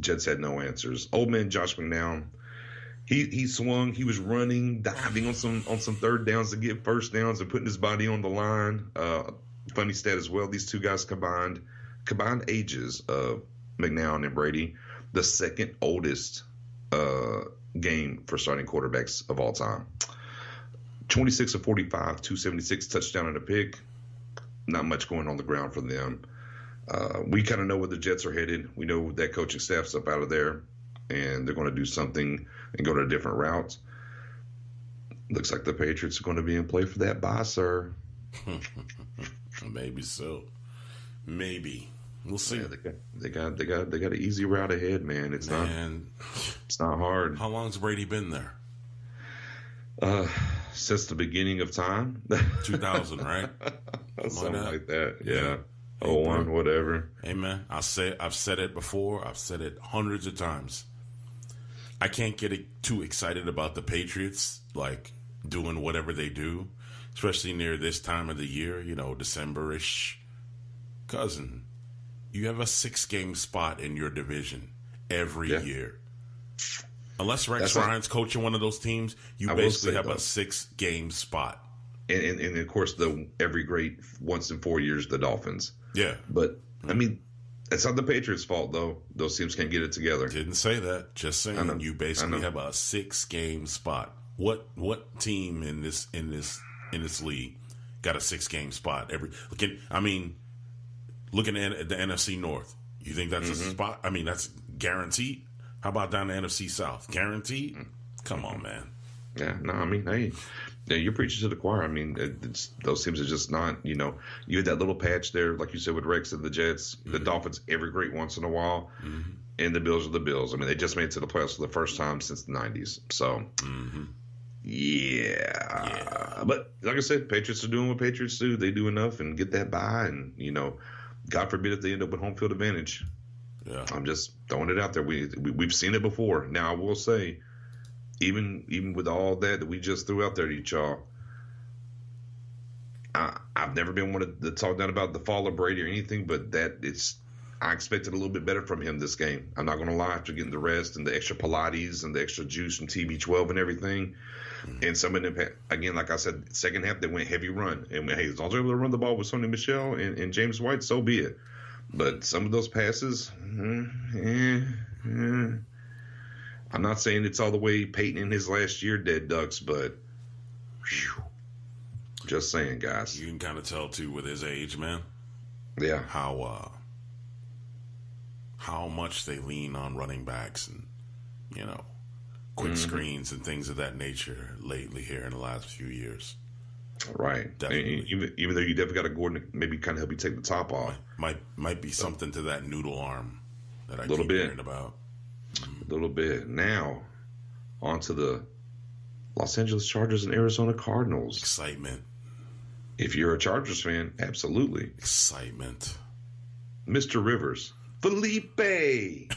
Jets had no answers. Old man Josh McCown, he swung, he was running, diving on some third downs to get first downs and putting his body on the line. Funny stat as well, these two guys combined ages of McNown and Brady, the second oldest game for starting quarterbacks of all time. 26 of 45, 276, touchdown and a pick. Not much going on the ground for them. We kind of know where the Jets are headed. We know that coaching staff's up out of there, and they're going to do something and go to a different route. Looks like the Patriots are going to be in play for that bye, sir.
Maybe so. Maybe. We'll see.
Yeah, they got an easy route ahead, man. It's not hard.
How long's Brady been there?
Since the beginning of time.
2000, right?
Something like that. Yeah. 01, whatever.
Hey, man, I've said it before. I've said it hundreds of times. I can't get too excited about the Patriots, like, doing whatever they do, especially near this time of the year, you know, December-ish. Cousin, you have a 6-game spot in your division every year. Unless Rex Ryan's coaching one of those teams, you basically have a 6-game spot.
And of course, every great once in 4 years, the Dolphins.
Yeah.
But, I mean, it's not the Patriots' fault, though. Those teams can't get it together.
Didn't say that. Just saying you basically have a 6-game spot. What team in this league got a 6-game spot? Looking at the NFC North, you think that's a spot? I mean, that's guaranteed. How about down the NFC South? Guaranteed? Come on, man.
Yeah, no, I mean, hey, you're preaching to the choir. I mean, those teams are just not, you know, you had that little patch there, like you said, with Rex and the Jets, the Dolphins every great once in a while, and the Bills are the Bills. I mean, they just made it to the playoffs for the first time since the 90s. So, yeah. But like I said, Patriots are doing what Patriots do. They do enough and get that bye, and, you know, God forbid if they end up with home field advantage. Yeah. I'm just throwing it out there. We've seen it before. Now, I will say, even with all that we just threw out there to y'all, I've never been one to talk down about the fall of Brady or anything, but I expected a little bit better from him this game. I'm not going to lie, after getting the rest and the extra Pilates and the extra juice from TB12 and everything. And some of them, again, like I said, second half, they went heavy run. And, hey, as long as they're able to run the ball with Sonny Michel and James White, so be it. But some of those passes, I'm not saying it's all the way Peyton in his last year, dead ducks, but whew, just saying, guys.
You can kind of tell, too, with his age, man.
Yeah.
How much they lean on running backs and, quick screens and things of that nature lately here in the last few years.
Right.
Definitely.
Even though you definitely got a Gordon to maybe kind of help you take the top off.
Might be something to that noodle arm that I
keep
hearing about.
A little bit. Now, on to the Los Angeles Chargers and Arizona Cardinals.
Excitement.
If you're a Chargers fan, absolutely.
Excitement.
Mr. Rivers. Felipe.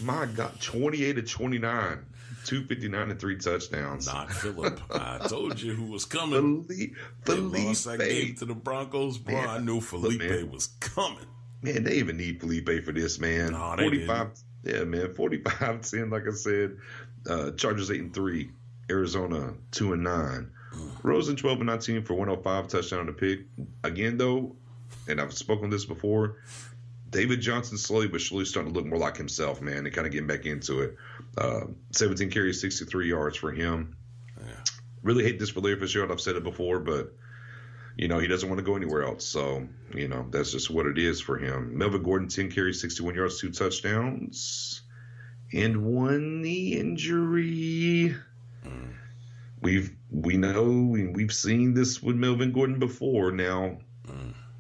My God, 28-29, 259 and 3 touchdowns.
Not Phillip. I told you who was coming.
Felipe.
They lost that game to the Broncos, bro. Man, I knew Felipe was coming.
Man, they even need Felipe for this, man.
No, they
45. Didn't. Yeah, man, 45-10, like I said. Chargers 8-3, Arizona 2-9. Rosen 12-19 for 105 touchdown to pick. Again, though, and I've spoken this before, David Johnson slowly but surely starting to look more like himself, man, and kind of getting back into it. 17 carries, 63 yards for him.
Yeah.
Really hate this for Larry Fitzgerald. I've said it before, but, he doesn't want to go anywhere else. So, that's just what it is for him. Melvin Gordon, 10 carries, 61 yards, 2 touchdowns, and 1 knee injury. We've seen this with Melvin Gordon before. Now,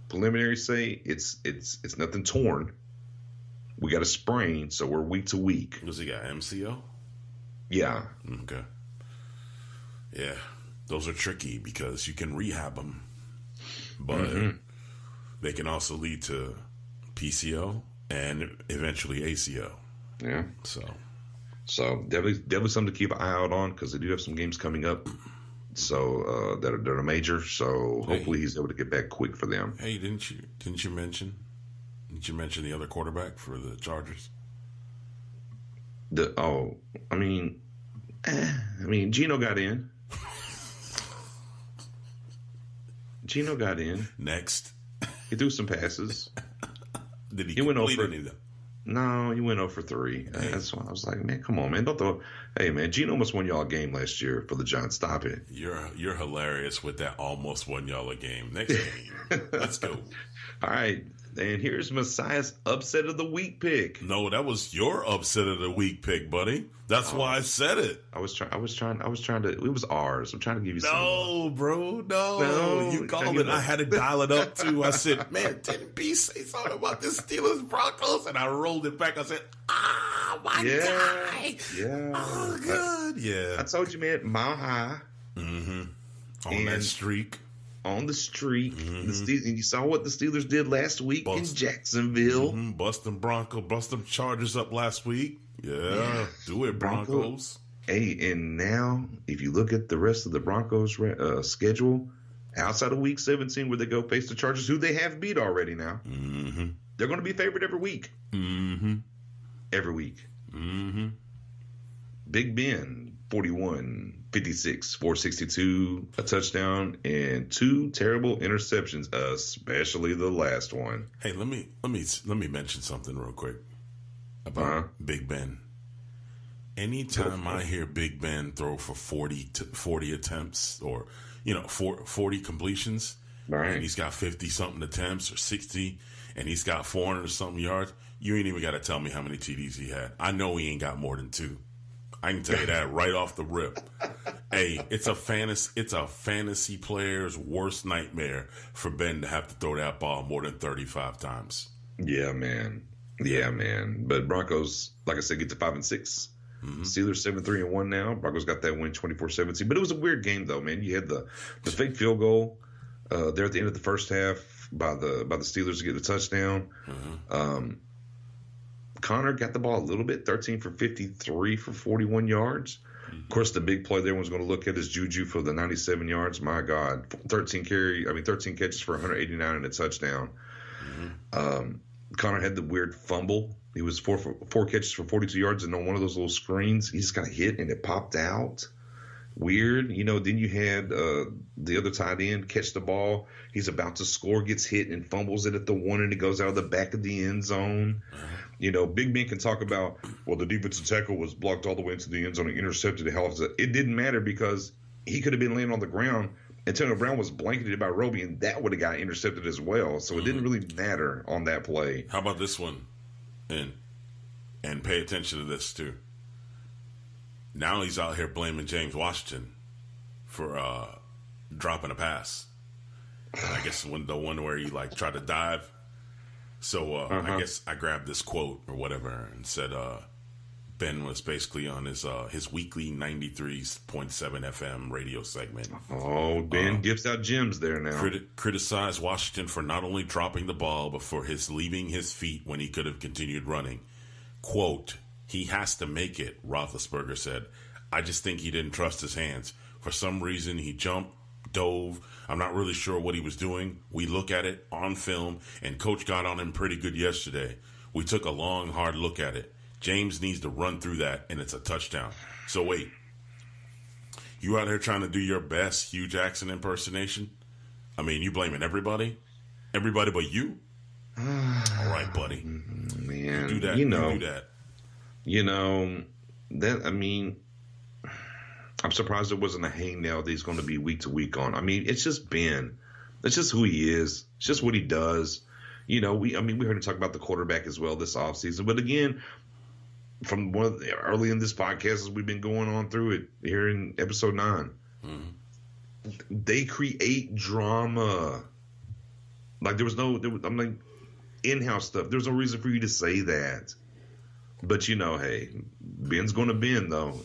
preliminary say it's nothing torn. We got a sprain, so we're week to week.
Does he got MCO?
Yeah.
Okay. Yeah, those are tricky because you can rehab them, but they can also lead to PCO and eventually ACO.
Yeah.
So
definitely something to keep an eye out on because they do have some games coming up. So that are major. So hopefully he's able to get back quick for them.
Hey, didn't you mention the other quarterback for the Chargers?
Geno got in. Geno got in.
Next,
he threw some passes.
Did he
went
complete
over?
Any of them?
No, he went 0 for 3. Hey. That's why I was like, man, come on, man, don't throw. Hey, man, Geno almost won y'all a game last year for the Giants. Stop it.
You're hilarious with that. Almost won y'all a game. Next game, let's go.
All right, and here's Massiah's upset of the week pick.
No, that was your upset of the week pick, buddy. That's why I said it.
I was trying to. It was ours. I'm trying to give you some.
No, bro. No. You called it. I had to dial it up too. I said, man, didn't B say something about the Steelers Broncos? And I rolled it back. I said, my guy.
Yeah.
Oh, good. Yeah.
I told you, man, mile high.
Mm-hmm. On that streak.
On the streak.
Mm-hmm.
And you saw what the Steelers did last week in Jacksonville.
Mm-hmm. Bust them Chargers up last week. Yeah. Do it, Broncos.
Hey, and now if you look at the rest of the Broncos schedule, outside of Week 17 where they go face the Chargers, who they have beat already now, they're going to be favored every week. Every week. Big Ben, 41, 56, 462, a touchdown, and 2 terrible interceptions, especially the last one.
Hey, let me mention something real quick about Big Ben. Anytime I hear Big Ben throw for 40 attempts or 40 completions, and he's got 50-something attempts or 60, and he's got 400-something yards, you ain't even got to tell me how many TDs he had. I know he ain't got more than 2. I can tell you that right off the rip. Hey, it's a fantasy player's worst nightmare for Ben to have to throw that ball more than 35 times.
Yeah, man. But Broncos, like I said, get to 5-6. Steelers 7-3-1 now. Broncos got that win 24-17. But it was a weird game though, man. You had the fake field goal there at the end of the first half by the Steelers to get the touchdown. Connor got the ball a little bit, 13 for 53 for 41 yards. Of course, the big play everyone's going to look at is Juju for the 97 yards. My God, 13 catches for 189 and a touchdown. Connor had the weird fumble. He was four catches for 42 yards, and on one of those little screens, he just got hit and it popped out. Weird. Then you had the other tight end catch the ball. He's about to score, gets hit and fumbles it at the 1, and it goes out of the back of the end zone. Big men can talk about, well, the defensive tackle was blocked all the way into the end zone and intercepted the hell out of it. It didn't matter because he could have been laying on the ground. Antonio Brown was blanketed by Roby, and that would have got intercepted as well. So it didn't really matter on that play.
How about this one? And pay attention to this, too. Now he's out here blaming James Washington for dropping a pass. And I guess the one where he tried to dive. So I guess I grabbed this quote or whatever and said Ben was basically on his weekly 93.7 FM radio segment.
Oh, Ben gives out gems there now.
Criticized Washington for not only dropping the ball, but for his leaving his feet when he could have continued running. Quote, "He has to make it," Roethlisberger said. "I just think he didn't trust his hands. For some reason, he jumped, dove. I'm not really sure what he was doing. We look at it on film, and Coach got on him pretty good yesterday. We took a long, hard look at it. James needs to run through that, and it's a touchdown." So wait, you out here trying to do your best Hugh Jackson impersonation? I mean, you blaming everybody? Everybody but you? All right, buddy.
Man,
you do that. You do that.
I'm surprised it wasn't a hangnail that he's going to be week to week on. I mean, it's just Ben. It's just who he is. It's just what he does. We heard him talk about the quarterback as well this offseason. But again, from early in this podcast, as we've been going on through it here in episode 9, they create drama. In-house stuff. There's no reason for you to say that. But hey, Ben's going to bend though.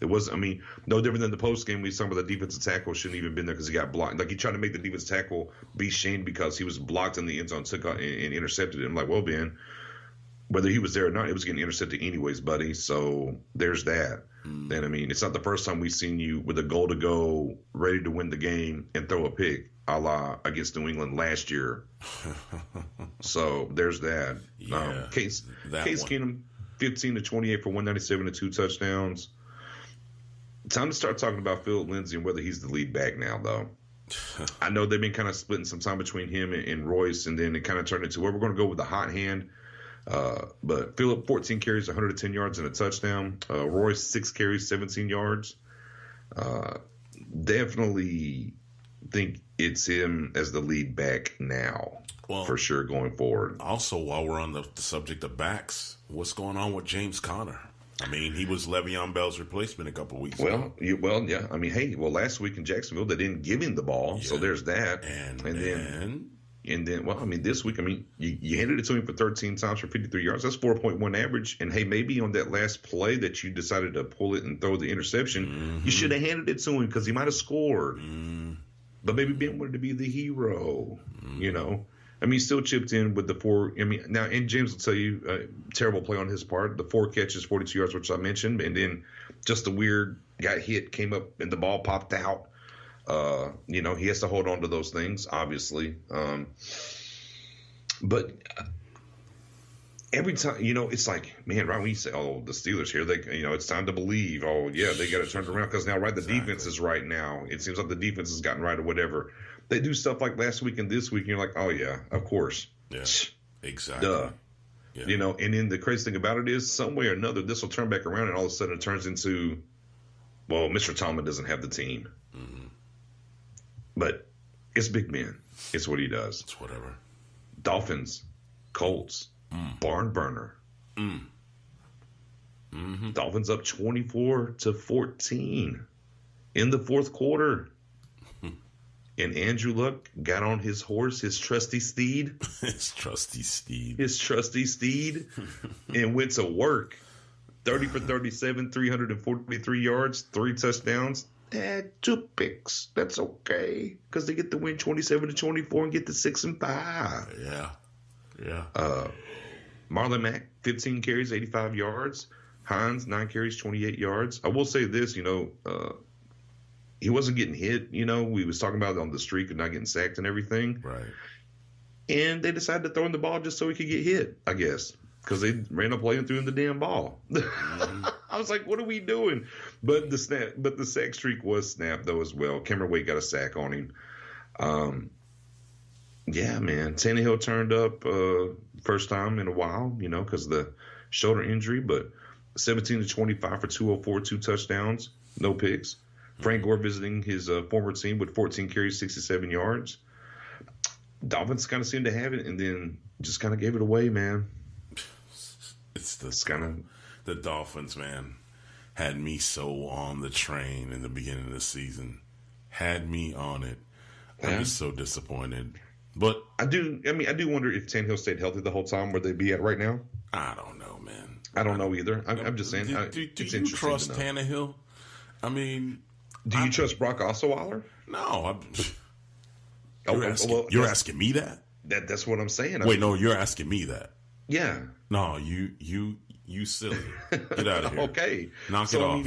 It was, no different than the post game we saw where the defensive tackle shouldn't even been there because he got blocked. He tried to make the defensive tackle be shamed because he was blocked in the end zone, took out and intercepted it. I'm like, well, Ben, whether he was there or not, it was getting intercepted anyways, buddy. So there's that. And it's not the first time we've seen you with a goal to go, ready to win the game and throw a pick, a la against New England last year. So there's that.
Yeah,
Case Keenum, 15 to 28 for 197 and 2 touchdowns. Time to start talking about Philip Lindsay and whether he's the lead back now, though. I know they've been kind of splitting some time between him and Royce, and then it kind of turned into where we're going to go with the hot hand. But Philip, 14 carries, 110 yards and a touchdown. Royce, 6 carries, 17 yards. Definitely think it's him as the lead back now, for sure, going forward.
Also, while we're on the subject of backs, what's going on with James Conner? He was Le'Veon Bell's replacement a couple of weeks ago.
Yeah. Last week in Jacksonville, they didn't give him the ball, so there's that.
And then, this week, you handed it to him for 13 times for 53 yards. That's 4.1 average. And, hey, maybe on that last play that you decided to pull it and throw the interception, you should have handed it to him because he might have scored. But maybe Ben wanted to be the hero, he still chipped in with the 4. Now, and James will tell you, terrible play on his part. The 4 catches, 42 yards, which I mentioned. And then just the weird got hit, came up, and the ball popped out. He has to hold on to those things, obviously. But every time, it's like, man, right when you say, oh, the Steelers here, they, it's time to believe. Oh, yeah, they got to turn it around because now, right, the defense is right now. It seems like the defense has gotten right or whatever. They do stuff like last week and this week, and you're like, oh, yeah, of course. Yeah, exactly.
Duh. Yeah. And then the crazy thing about it is some way or another, this will turn back around and all of a sudden it turns into, well, Mr. Tomlin doesn't have the team. But it's Big Ben. It's what he does.
It's whatever.
Dolphins, Colts, barn burner. Dolphins up 24-14 in the fourth quarter. And Andrew Luck got on his horse, his trusty steed.
His trusty steed,
and went to work. 30 for 37, 343 yards, 3 touchdowns. 2 picks. That's okay because they get to win 27-24 and get to 6-5.
Yeah.
Marlon Mack, 15 carries, 85 yards. Hines, 9 carries, 28 yards. I will say this, he wasn't getting hit. We was talking about it on the streak of not getting sacked and everything.
Right.
And they decided to throw him the ball just so he could get hit, I guess, because they ran a play and threw him the damn ball. Mm-hmm. I was like, what are we doing? But the sack streak was snapped, though, as well. Cameron Wake got a sack on him. Yeah, man. Tannehill turned up first time in a while, because of the shoulder injury, but 17-25 for 204, 2 touchdowns, no picks. Frank Gore visiting his former team with 14 carries, 67 yards. Dolphins kind of seemed to have it, and then just kind of gave it away, man.
It's kind of the Dolphins, man, had me so on the train in the beginning of the season. Had me on it. I was so disappointed. But
I do wonder if Tannehill stayed healthy the whole time, where they'd be at right now.
I don't know, man.
I don't know either. I'm just saying.
Do you trust Tannehill? I mean,
do you trust Brock Osweiler?
No. You're asking me that?
That's what I'm saying.
Wait, no, you're asking me that.
Yeah.
No, you silly. Get out of here.
Okay.
Knock it off.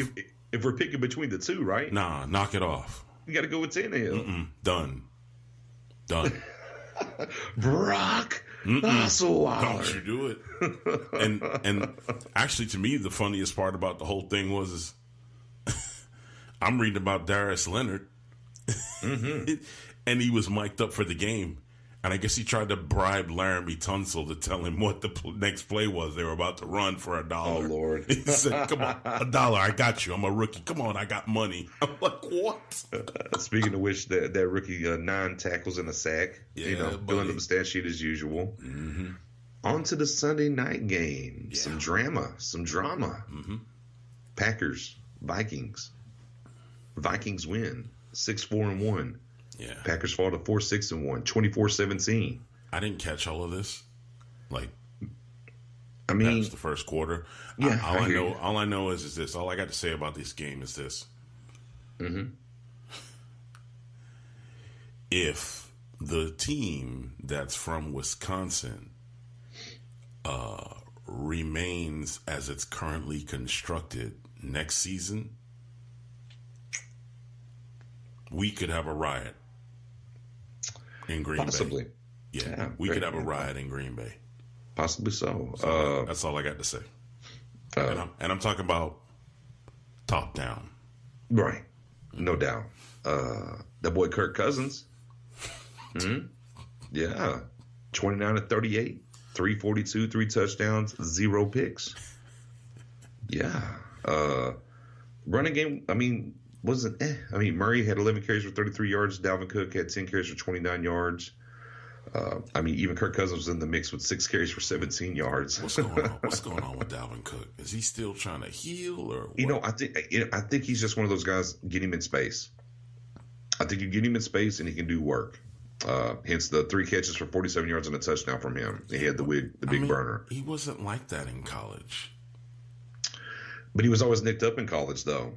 If we're picking between the two, right?
Nah, knock it off.
You got to go with Tannehill.
Done.
Brock Osweiler.
Don't you do it. And actually, to me, the funniest part about the whole thing was I'm reading about Darius Leonard. And he was mic'd up for the game. And I guess he tried to bribe Laramie Tunsil to tell him what the next play was. They were about to run for $1.
Oh, Lord.
He said, come on, $1. I got you. I'm a rookie. Come on, I got money. I'm like, what?
Speaking of which, that rookie, 9 tackles and a sack.
Yeah,
filling up the stat sheet as usual.
Mm-hmm.
On to the Sunday night game.
Yeah.
Some drama.
Mm-hmm.
Packers, Vikings. Vikings win 6-4-1.
Yeah.
Packers fall to 4-6-1, 24-17.
I didn't catch all of this. Like,
I mean,
that's the first quarter.
Yeah,
all I know is this. All I got to say about this game is this.
Mm-hmm.
If the team that's from Wisconsin remains as it's currently constructed next season, we could have a riot in Green
Possibly.
Bay. Yeah, we could have a riot in Green Bay.
Possibly so.
That's all I got to say. And I'm talking about top down.
Right. No doubt. That boy Kirk Cousins. Mm-hmm. Yeah. 29-38, 342, 3 touchdowns, 0 picks. Yeah. Running game, I mean, wasn't Murray had 11 carries for 33 yards. Dalvin Cook had 10 carries for 29 yards. Even Kirk Cousins was in the mix with 6 carries for 17 yards.
What's going on with Dalvin Cook? Is he still trying to heal, or what?
I think he's just one of those guys. Get him in space. I think you get him in space and he can do work. Hence the 3 catches for 47 yards and a touchdown from him. He had the big burner.
He wasn't like that in college.
But he was always nicked up in college, though.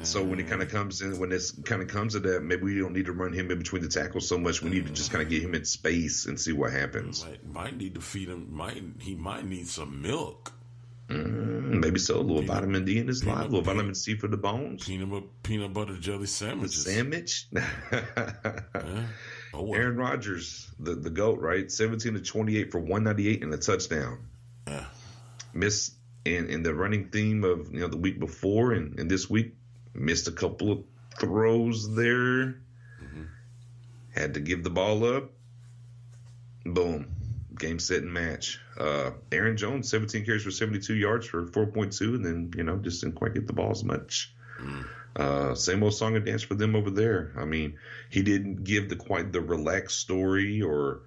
So when it kind of comes in, when this kind of comes to that, maybe we don't need to run him in between the tackles so much. We need to just kind of get him in space and see what happens.
Might need to feed him. He might need some milk.
Maybe so. A little vitamin D in his life. A little vitamin C for the bones.
Peanut butter jelly sandwiches.
Sandwich.
Yeah. Oh, well.
Aaron Rodgers, the GOAT, right? 17-28 for 198 and a touchdown.
Yeah.
Missed in the running theme of the week before and this week. Missed a couple of throws there. Mm-hmm. Had to give the ball up. Boom. Game, set, and match. Aaron Jones, 17 carries for 72 yards for 4.2, and then, just didn't quite get the ball as much. Same old song and dance for them over there. I mean, he didn't give quite the relaxed story or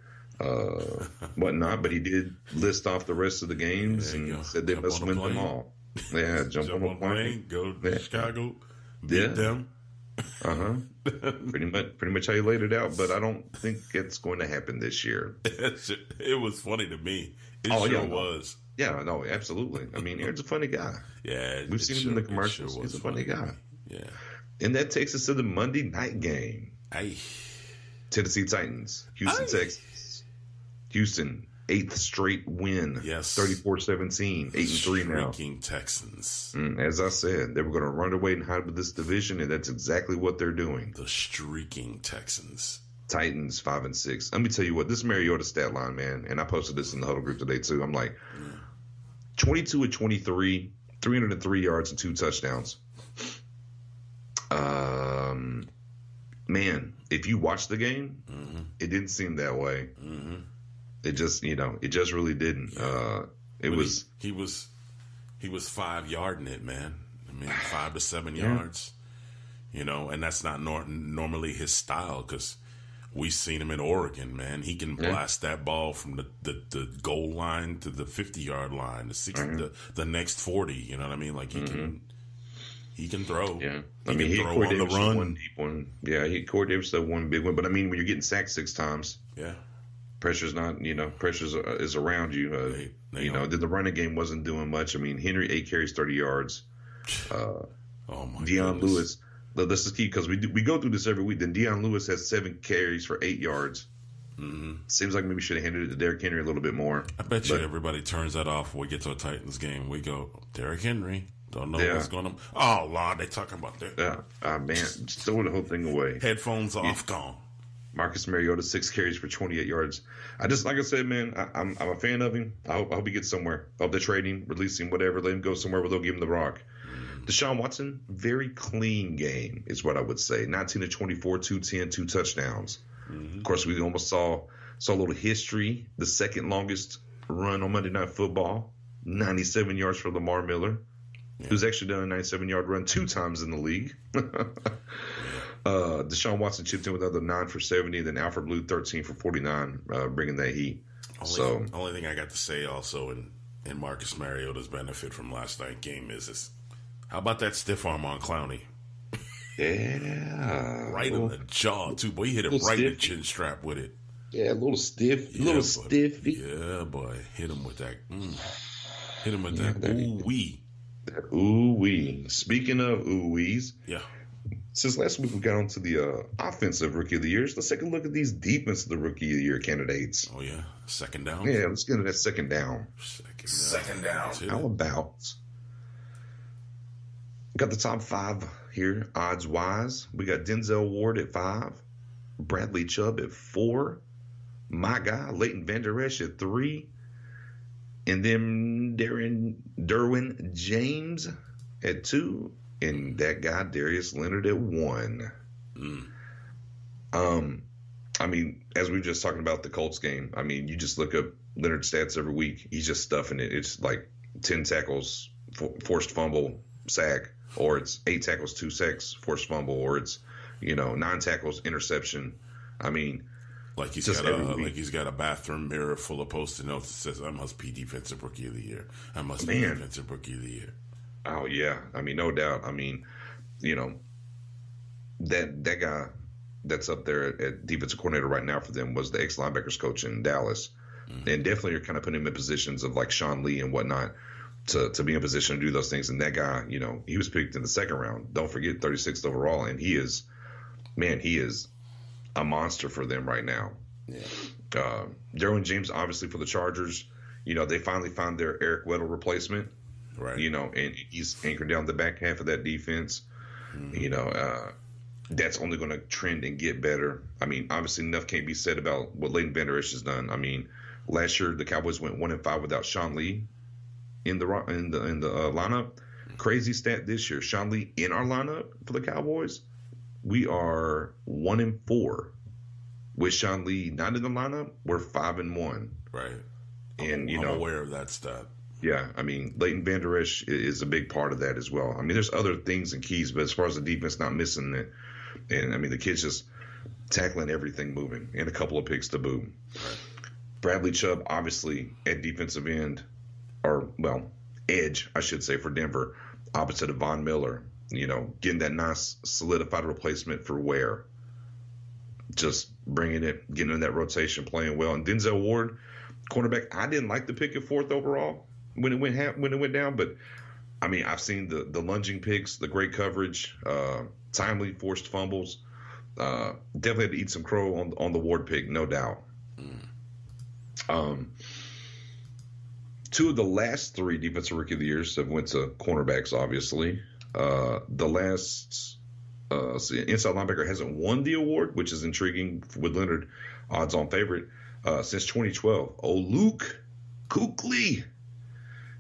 whatnot, but he did list off the rest of the games and said they must win them all. Yeah, jump on a plane,
go to Chicago, beat them.
Pretty much how you laid it out, but I don't think it's going to happen this year.
It was funny to me. It was.
Yeah, no, absolutely. I mean, Aaron's a funny guy.
Yeah,
we've seen him in the commercials. He's a funny guy.
Yeah,
and that takes us to the Monday night game.
Aye.
Tennessee Titans, Houston, Texas. Houston 8th straight win.
Yes.
34-17, 8-3 now.
Shrieking Texans.
As I said, they were going to run away and hide with this division, and that's exactly what they're doing.
The streaking Texans.
Titans 5-6. Let me tell you what, this Mariota stat line, man, and I posted this in the huddle group today too. I'm like, 22 of 23, 303 yards and 2 touchdowns. Man, if you watch the game, it didn't seem that way. It just, it just really didn't. He was
5-yarding it, man. I mean, 5 to 7 yards. And that's not normally his style, because we've seen him in Oregon, man. He can blast that ball from the goal line to the 50-yard line, the 60, the next 40. You know what I mean? Like he can throw.
Yeah,
he can throw on the run.
One deep one. Yeah, Corey Davis had one big one. But I mean, when you're getting sacked 6 times, pressure's not. Pressure is around you. Then the running game wasn't doing much. I mean, Henry 8 carries, 30 yards.
Oh my
Deion
goodness.
Lewis. Let's just keep, because we go through this every week. Then Deion Lewis has 7 carries for 8 yards. Seems like maybe we should have handed it to Derrick Henry a little bit more.
I bet you everybody turns that off when we get to a Titans game. We go, Derrick Henry. Don't know what's going on. Oh, Lord, they talking about that.
Man, just throw the whole thing away.
Headphones off, gone.
Marcus Mariota, 6 carries for 28 yards. Like I said, man, I'm a fan of him. I hope he gets somewhere. I hope they trade him, release him, whatever. Let him go somewhere where they'll give him the rock. Deshaun Watson, very clean game is what I would say. 19 to 24, 210, 2 touchdowns. Of course, we almost saw a little history. The second longest run on Monday Night Football, 97 yards for Lamar Miller, who's actually done a 97-yard run 2 times in the league. Deshaun Watson chipped in with another 9 for 70, then Alfred Blue 13 for 49, bringing that heat.
Only thing I got to say also in Marcus Mariota's benefit from last night's game is how about that stiff arm on Clowney?
Yeah.
Right in the jaw, too. Boy, he hit him right in the chin strap with it.
Yeah, a little stiff. Stiffy.
Yeah, boy. Hit him with that. Hit him with that ooh-wee.
That ooh-wee. Speaking of ooh-wees.
Yeah.
Since last week we got onto the offensive Rookie of the Year, let's take a look at these defensive Rookie of the Year candidates.
Oh, yeah. Second down?
Yeah, let's get into that second down.
Second down.
How about... Got the top 5 here, odds-wise. We got Denzel Ward at 5, Bradley Chubb at 4, my guy, Leighton Vander Esch at 3, and then Derwin James at 2, and that guy, Darius Leonard, at 1. I mean, as we were just talking about the Colts game, I mean, you just look up Leonard's stats every week. He's just stuffing it. It's like 10 tackles, forced fumble, sack. Or it's 8 tackles, 2 sacks, forced fumble, or it's 9 tackles, interception. I mean,
like he's got a bathroom mirror full of post-it notes that says, "I must be Defensive Rookie of the Year. I must be Defensive Rookie of the Year."
Oh yeah, I mean, no doubt. I mean, that guy that's up there at defensive coordinator right now for them was the ex-linebackers coach in Dallas, and definitely you're kind of putting him in positions of like Sean Lee and whatnot. To be in a position to do those things. And that guy, he was picked in the second round. Don't forget, 36th overall. And he is a monster for them right now. Yeah. Derwin James, obviously, for the Chargers, they finally found their Eric Weddle replacement. Right. And he's anchored down the back half of that defense. That's only going to trend and get better. I mean, obviously, enough can't be said about what Leighton Vander Esch has done. I mean, last year, the Cowboys went 1-5 without Sean Lee in the lineup. Crazy stat this year. Sean Lee in our lineup for the Cowboys, we are 1-4. With Sean Lee not in the lineup, we're 5-1.
Right.
And
I'm aware of that stat.
Yeah, I mean, Leighton Vander Esch is a big part of that as well. I mean, there's other things and keys, but as far as the defense not missing it, and I mean the kids just tackling everything moving, and a couple of picks to boot. Right. Bradley Chubb, obviously at defensive end. Edge, I should say, for Denver, opposite of Von Miller, getting that nice solidified replacement for Ware. Just bringing it, getting in that rotation, playing well. And Denzel Ward, cornerback, I didn't like the pick at 4th overall when it went down, but I mean, I've seen the lunging picks, the great coverage, timely forced fumbles. Definitely had to eat some crow on the Ward pick, no doubt. 2 of the last 3 defensive rookie of the years have went to cornerbacks, obviously. The last inside linebacker hasn't won the award, which is intriguing with Leonard, odds-on favorite, since 2012. Oh, Luke Kuechly.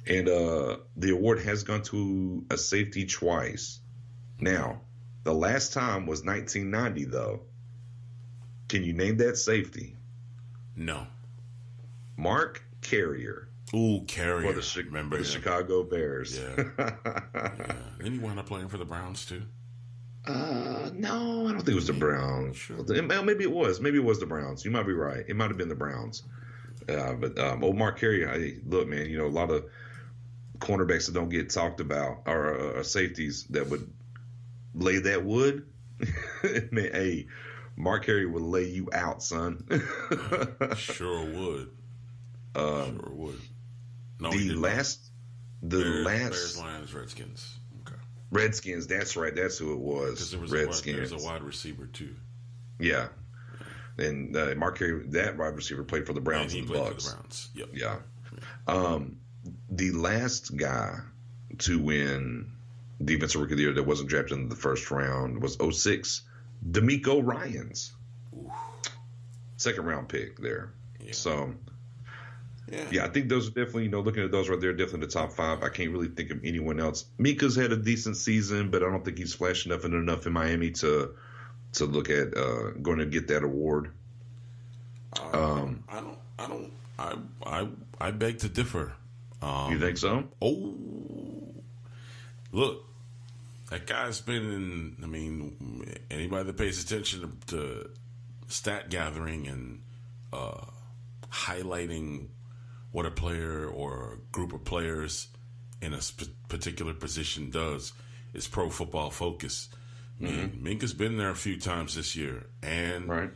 And the award has gone to a safety twice. Now, the last time was 1990, though. Can you name that safety?
No.
Mark Carrier.
Ooh, Carrier.
For the Chicago Bears.
Yeah. Yeah. Didn't he wind up playing for the Browns, too?
No, I don't think it was the Browns. Sure. Maybe it was. Maybe it was the Browns. You might be right. It might have been the Browns. But Mark Carrier, look, man, a lot of cornerbacks that don't get talked about are safeties that would lay that wood. Man, hey, Mark Carrier would lay you out, son.
Sure would. Sure would. No,
Bears,
Lions, Redskins. Okay.
Redskins, that's right. That's who it was.
Because there was a wide receiver, too.
Yeah. And Mark Carrier, that wide receiver, played for the Browns and the Bucs.
For the Browns. Yep.
Yeah. The last guy to win Defensive Rookie of the Year that wasn't drafted in the first round was 06, DeMeco Ryans. Ooh. Second round pick there. Yeah. So, yeah, I think those are definitely, looking at those right there, definitely the top 5. I can't really think of anyone else. Mika's had a decent season, but I don't think he's flashed enough in Miami to look at going to get that award.
I beg to differ.
You think so?
Oh, look, that guy's been anybody that pays attention to stat gathering and highlighting what a player or a group of players in a particular position does is Pro Football Focus. Minka's been there a few times this year, and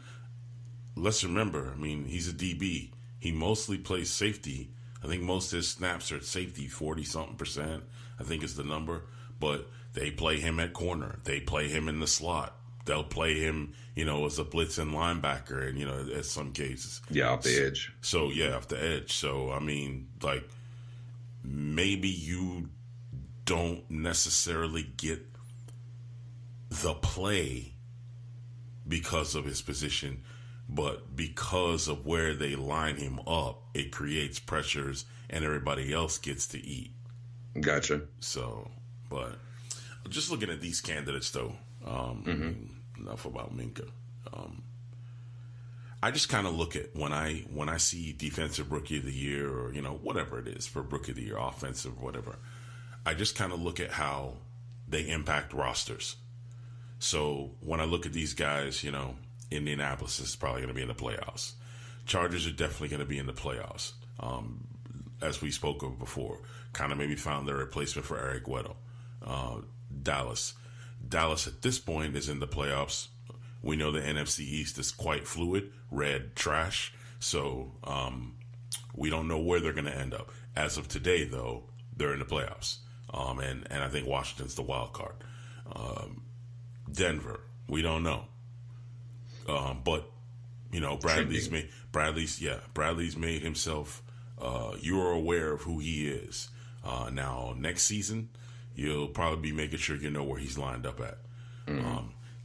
let's remember, he's a DB. He mostly plays safety. I think most of his snaps are at safety, 40-something%, I think is the number. But they play him at corner. They play him in the slot. They'll play him, as a blitz and linebacker, and, in some cases.
Yeah, off the edge.
So, yeah, off the edge. So, maybe you don't necessarily get the play because of his position, but because of where they line him up, it creates pressures and everybody else gets to eat.
Gotcha.
So, but just looking at these candidates, though, enough about Minkah. I just kind of look at when I see Defensive Rookie of the Year or, whatever it is for Rookie of the Year, offensive, whatever, I just kind of look at how they impact rosters. So when I look at these guys, Indianapolis is probably going to be in the playoffs. Chargers are definitely going to be in the playoffs. As we spoke of before, kind of maybe found their replacement for Eric Weddle. Dallas at this point is in the playoffs. We know the NFC East is quite fluid, red trash. So we don't know where they're going to end up. As of today, though, they're in the playoffs. And I think Washington's the wild card. Denver, we don't know. But Bradley's made himself. You're aware of who he is. Now next season, you'll probably be making sure you know where he's lined up at.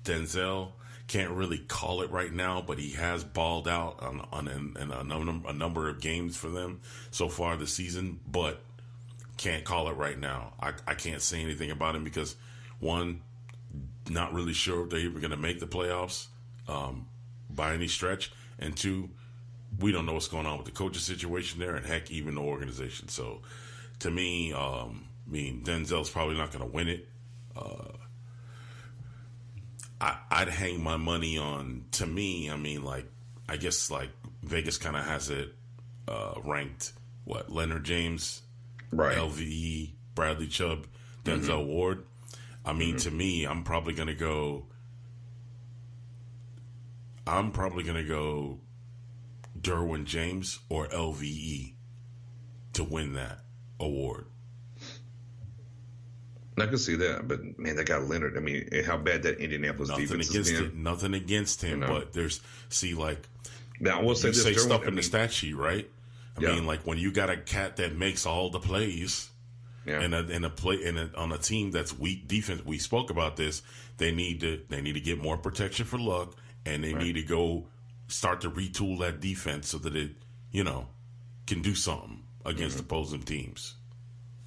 Denzel, can't really call it right now, but he has balled out on a number of games for them so far this season. But can't call it right now. I can't say anything about him because one, not really sure if they're even going to make the playoffs by any stretch, and two, we don't know what's going on with the coaching situation there, and heck, even the organization. So, to me, Denzel's probably not going to win it. I'd hang my money on. To me, I guess Vegas kind of has it ranked. What, Leonard James,
right?
LVE, Bradley Chubb, Denzel Ward. To me, I'm probably going to go Derwin James or LVE to win that award.
I can see that, but man, they got Leonard. How bad that Indianapolis defense has been.
Nothing against him, but there's now I will say this:
Derwin,
stuff in the stat sheet, right? I mean, like when you got a cat that makes all the plays, on a team that's weak defense. We spoke about this. They need to get more protection for Luck, and they need to go start to retool that defense so that it can do something against opposing teams.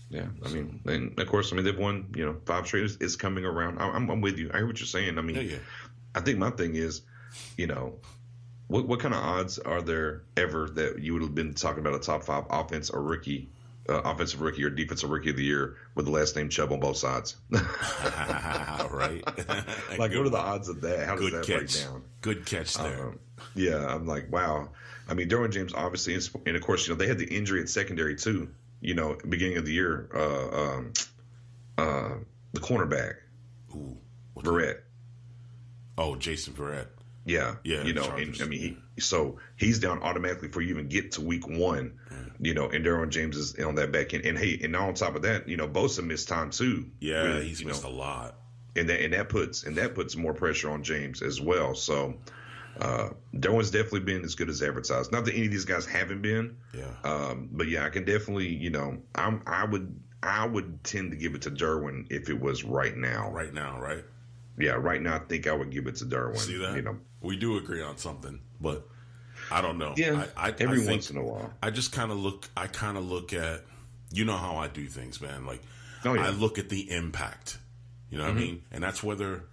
Yeah, I mean, and of course, they've won 5 straight. It's coming around. I'm with you. I hear what you're saying. I mean, I think my thing is, what kind of odds are there ever that you would have been talking about a top 5 offensive rookie or defensive rookie of the year with the last name Chubb on both sides?
Right.
Like, what are the odds of that? How does that break down?
Good catch there.
I'm like, wow. I mean, Derwin James obviously, and of course, they had the injury at secondary too. Beginning of the year, the cornerback, Verrett.
Oh, Jason Verrett.
Yeah. And he's down automatically before you even get to week 1. And Derwin James is on that back end. And on top of that, Bosa missed time too.
Yeah, he's missed a lot.
And that puts more pressure on James as well. So Derwin's definitely been as good as advertised. Not that any of these guys haven't been. Yeah. But yeah, I can definitely, I would tend to give it to Derwin if it was right now.
Right now, right?
Yeah, right now I think I would give it to Derwin.
See that? We do agree on something, but I don't know.
Yeah, every once in a while.
I just kind of look at, how I do things, man. Like, I look at the impact. You know what I mean? And that's whether,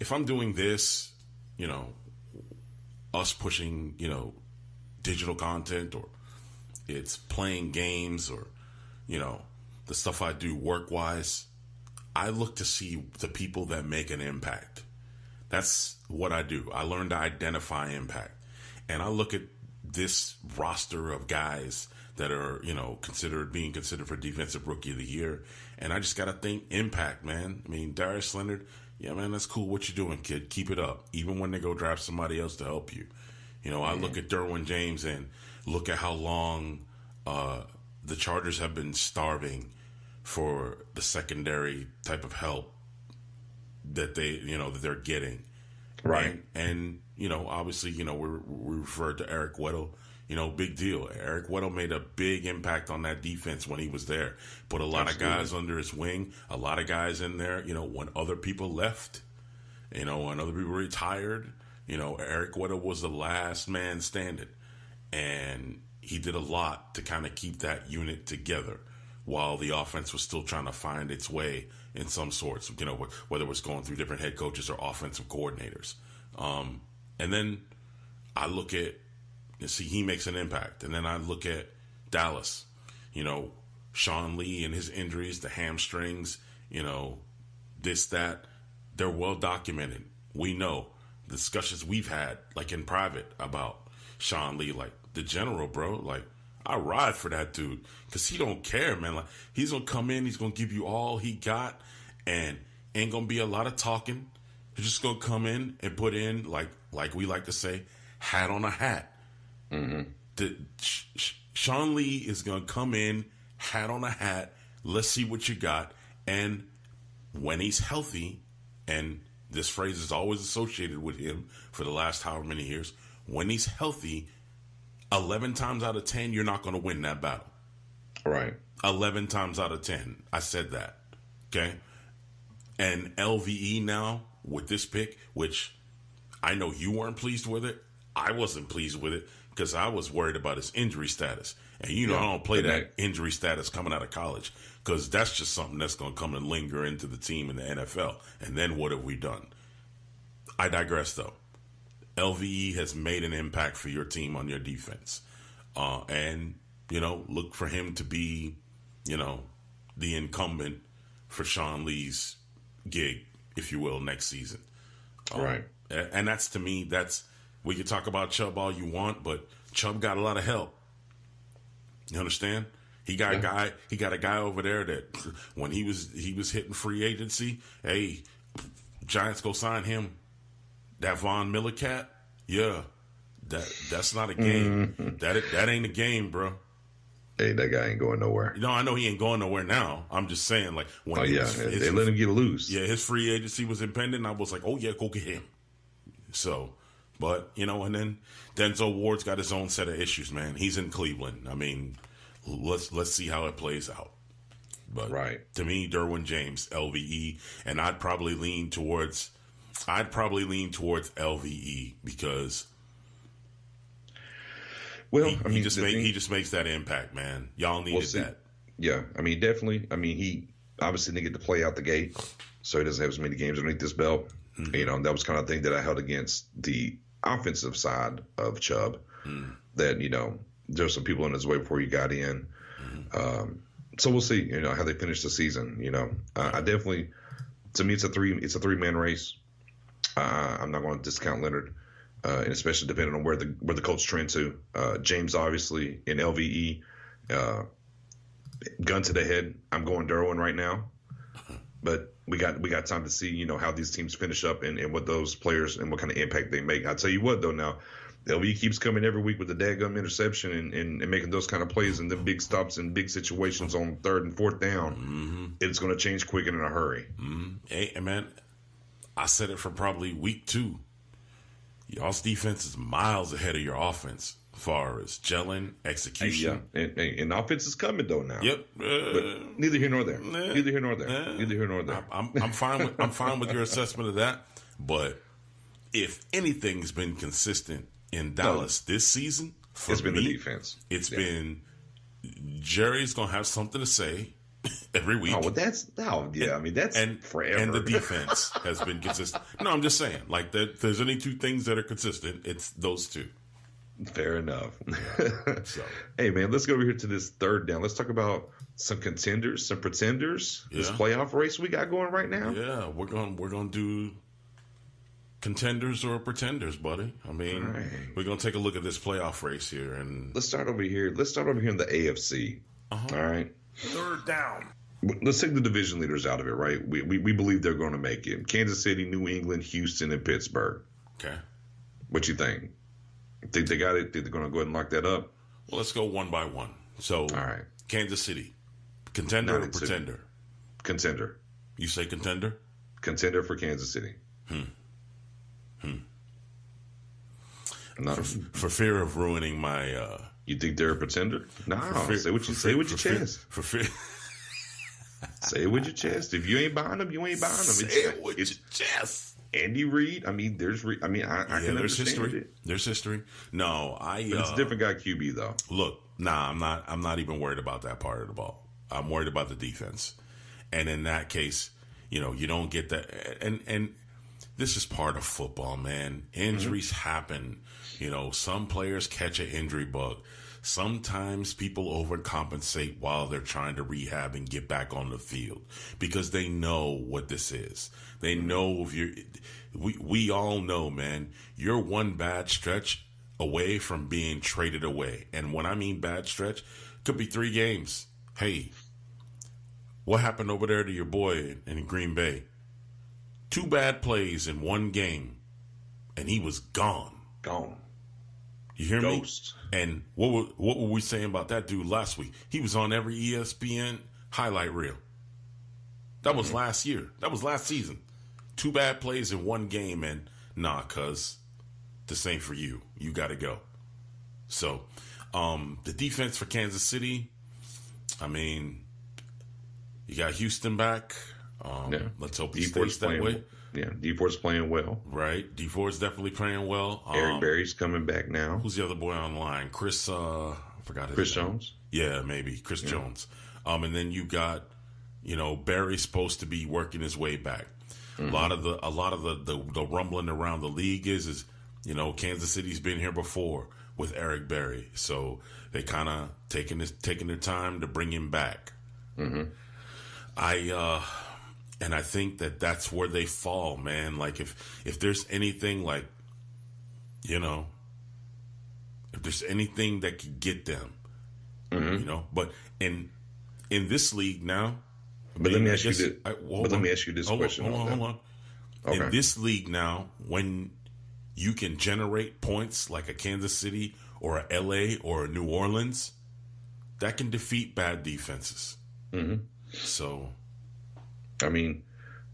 if I'm doing this, us pushing, digital content, or it's playing games, or, the stuff I do work-wise, I look to see the people that make an impact. That's what I do. I learn to identify impact. And I look at this roster of guys that are, being considered for Defensive Rookie of the Year. And I just got to think impact, man. I mean, Darius Leonard, yeah, man, that's cool what you're doing, kid. Keep it up. Even when they go draft somebody else to help you. I look at Derwin James and look at how long the Chargers have been starving for the secondary type of help that that they're getting.
Right.
And obviously, we referred to Eric Weddle, big deal. Eric Weddle made a big impact on that defense when he was there. Put a lot of guys under his wing, a lot of guys in there, when other people left, when other people retired, Eric Weddle was the last man standing. And he did a lot to kind of keep that unit together while the offense was still trying to find its way in some sorts, whether it was going through different head coaches or offensive coordinators. And then I look at, he makes an impact. And then I look at Dallas, Sean Lee and his injuries, the hamstrings, this, that, they're well documented. We know the discussions we've had, like in private, about Sean Lee, like the general, bro, like, I ride for that dude because he don't care, man. Like, he's going to come in, he's going to give you all he got, and ain't going to be a lot of talking. He's just going to come in and put in, like we like to say, hat on a hat. Sean Lee is going to come in, hat on a hat, let's see what you got. And when he's healthy, and this phrase is always associated with him for the last however many years, when he's healthy, 11 times out of 10, you're not going to win that battle.
Right.
11 times out of 10. I said that. Okay? And LVE now, with this pick, which I know you weren't pleased with it, I wasn't pleased with it because I was worried about his injury status. And I don't play that injury status coming out of college because that's just something that's going to come and linger into the team in the NFL. And then what have we done? I digress, though. LVE has made an impact for your team on your defense. And, look for him to be, the incumbent for Sean Lee's gig, if you will, next season.
Right.
And that's, to me, we can talk about Chubb all you want, but Chubb got a lot of help. You understand? He got a guy over there that when he was hitting free agency, hey, Giants go sign him. That Von Miller cat, yeah, that's not a game. That ain't a game, bro.
Hey, that guy ain't going nowhere.
I know he ain't going nowhere now. I'm just saying, like, when
they let him get loose.
Yeah, his free agency was impending. I was like, oh yeah, go get him. So But, and then Denzel Ward's got his own set of issues, man. He's in Cleveland. I mean, let's see how it plays out. But to me, Derwin James, LVE, and I'd probably lean towards LVE because he just makes that impact, man. Y'all needed that.
Yeah, I mean, definitely. I mean, he obviously didn't get to play out the gate, so he doesn't have as many games underneath this belt. Mm-hmm. That was kind of thing that I held against the offensive side of Chubb. That there's some people in his way before he got in. So we'll see, how they finish the season. I definitely, to me, it's a three-man race. I'm not going to discount Leonard, and especially depending on where the coach trend to. James, obviously, in LVE, gun to the head. I'm going Derwin right now, but we got time to see, how these teams finish up and what those players and what kind of impact they make. I'll tell you what, though, now. LV keeps coming every week with the daggum interception and making those kind of plays and the big stops and big situations on 3rd and 4th down. It's going to change quick and in a hurry.
Hey, man, I said it for probably week 2. Y'all's defense is miles ahead of your offense as far as gelling, execution.
Hey, and offense is coming, though, now.
Yep.
But neither here nor there. Neither here nor there.
I'm fine with your assessment of that. But if anything's been consistent in Dallas this season,
it's been the defense.
It's been Jerry's gonna have something to say every week.
I mean that's forever.
And the defense has been consistent. No, I'm just saying, like that. If there's any two things that are consistent, it's those two.
Fair enough. So, hey man, let's go over here to this 3rd down. Let's talk about some contenders, some pretenders. This playoff race we got going right now.
Yeah, we're gonna do contenders or pretenders, buddy. I mean, we're going to take a look at this playoff race here. And
let's start over here. In the AFC. All right.
3rd down.
Let's take the division leaders out of it, right? We believe they're going to make it. Kansas City, New England, Houston, and Pittsburgh.
Okay.
What you think? Think they got it? Think they're going to go ahead and lock that up?
Well, let's go one by one. So, all right. Kansas City. Contender or pretender?
Contender.
You say contender?
Contender for Kansas City.
For fear of ruining my
you think they're a pretender? No, say what your chest. Say it with your chest. If you ain't buying them, you ain't buying them.
Say it with your chest.
Andy Reid. I mean, I can
there's
understand
history.
it.
There's history. No,
but it's a different guy QB though.
Look, I'm not even worried about that part of the ball. I'm worried about the defense. And in that case, you don't get that. And this is part of football, man. Injuries happen. Some players catch an injury bug. Sometimes people overcompensate while they're trying to rehab and get back on the field because they know what this is. They know we all know, man, you're one bad stretch away from being traded away. And when I mean bad stretch, could be 3 games. Hey, what happened over there to your boy in Green Bay? 2 bad plays in 1 game, and he was gone. You hear
Ghost.
me? And what were we saying about that dude last week? He was on every ESPN highlight reel. That was last year. That was last season. 2 bad plays in 1 game, and cuz this ain't for you. You got to go. So, the defense for Kansas City, I mean, you got Houston back. Let's hope he stays that way.
Yeah, D4's playing well.
Right. D4's definitely playing well.
Eric Berry's coming back now.
Who's the other boy on the line? Chris, I forgot his
Chris
name.
Jones?
Yeah, maybe. Chris Jones. And then you got, Berry's supposed to be working his way back. A lot of the rumbling around the league is Kansas City's been here before with Eric Berry. So they kind of taking their time to bring him back. And I think that's where they fall, man. Like if there's anything like, if there's anything that could get them, but in this league now.
But let me ask you this question.
Hold on. Okay. In this league now, when you can generate points like a Kansas City or a LA or a New Orleans, that can defeat bad defenses. So.
I mean,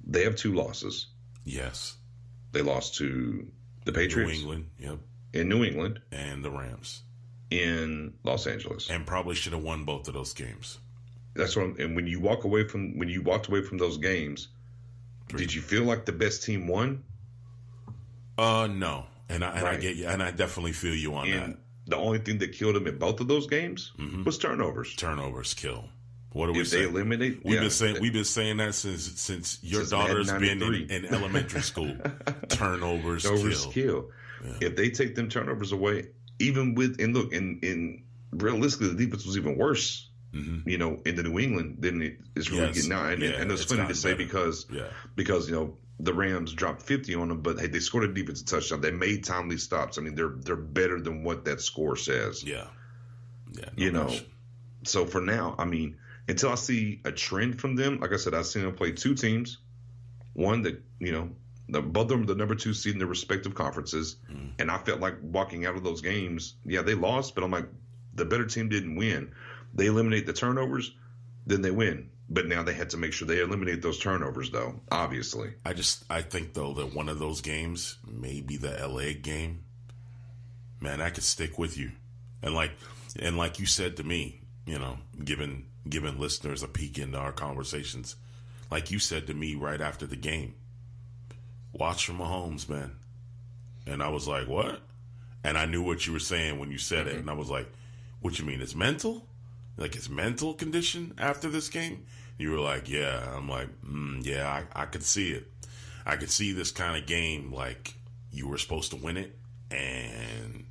they have 2 losses.
Yes.
They lost to The Patriots?
New England, yep.
In New England.
And the Rams.
In Los Angeles.
And probably should have won both of those games.
That's what. And when you walked away from those games, did you feel like the best team won?
No. And I get you, and I definitely feel you on that.
The only thing that killed them in both of those games was turnovers.
Turnovers kill. What do we
if
say?
They eliminate.
We've been saying that since your daughter's been in elementary school. Turnovers kill. Yeah.
If they take them turnovers away, even with and realistically, the defense was even worse. Mm-hmm. In the New England than it's really getting now. And it's funny to say better. because the Rams dropped 50 on them, but hey, they scored a defensive touchdown. They made timely stops. I mean, they're better than what that score says.
Yeah.
So for now, I mean, until I see a trend from them, like I said, I've seen them play two teams. One that both of them the number 2 seed in their respective conferences, and I felt like walking out of those games, they lost, but I'm like, the better team didn't win. They eliminate the turnovers, then they win. But now they had to make sure they eliminate those turnovers, though, obviously.
I think, though, that one of those games, maybe the LA game, man, that could stick with you. And like you said to me, giving listeners a peek into our conversations, like you said to me right after the game, watch for Mahomes, man. And I was like, what? And I knew what you were saying when you said it. And I was like, what you mean? It's mental? Like his mental condition after this game? You were like, yeah. I'm like, yeah, I could see it. I could see this kind of game, like you were supposed to win it and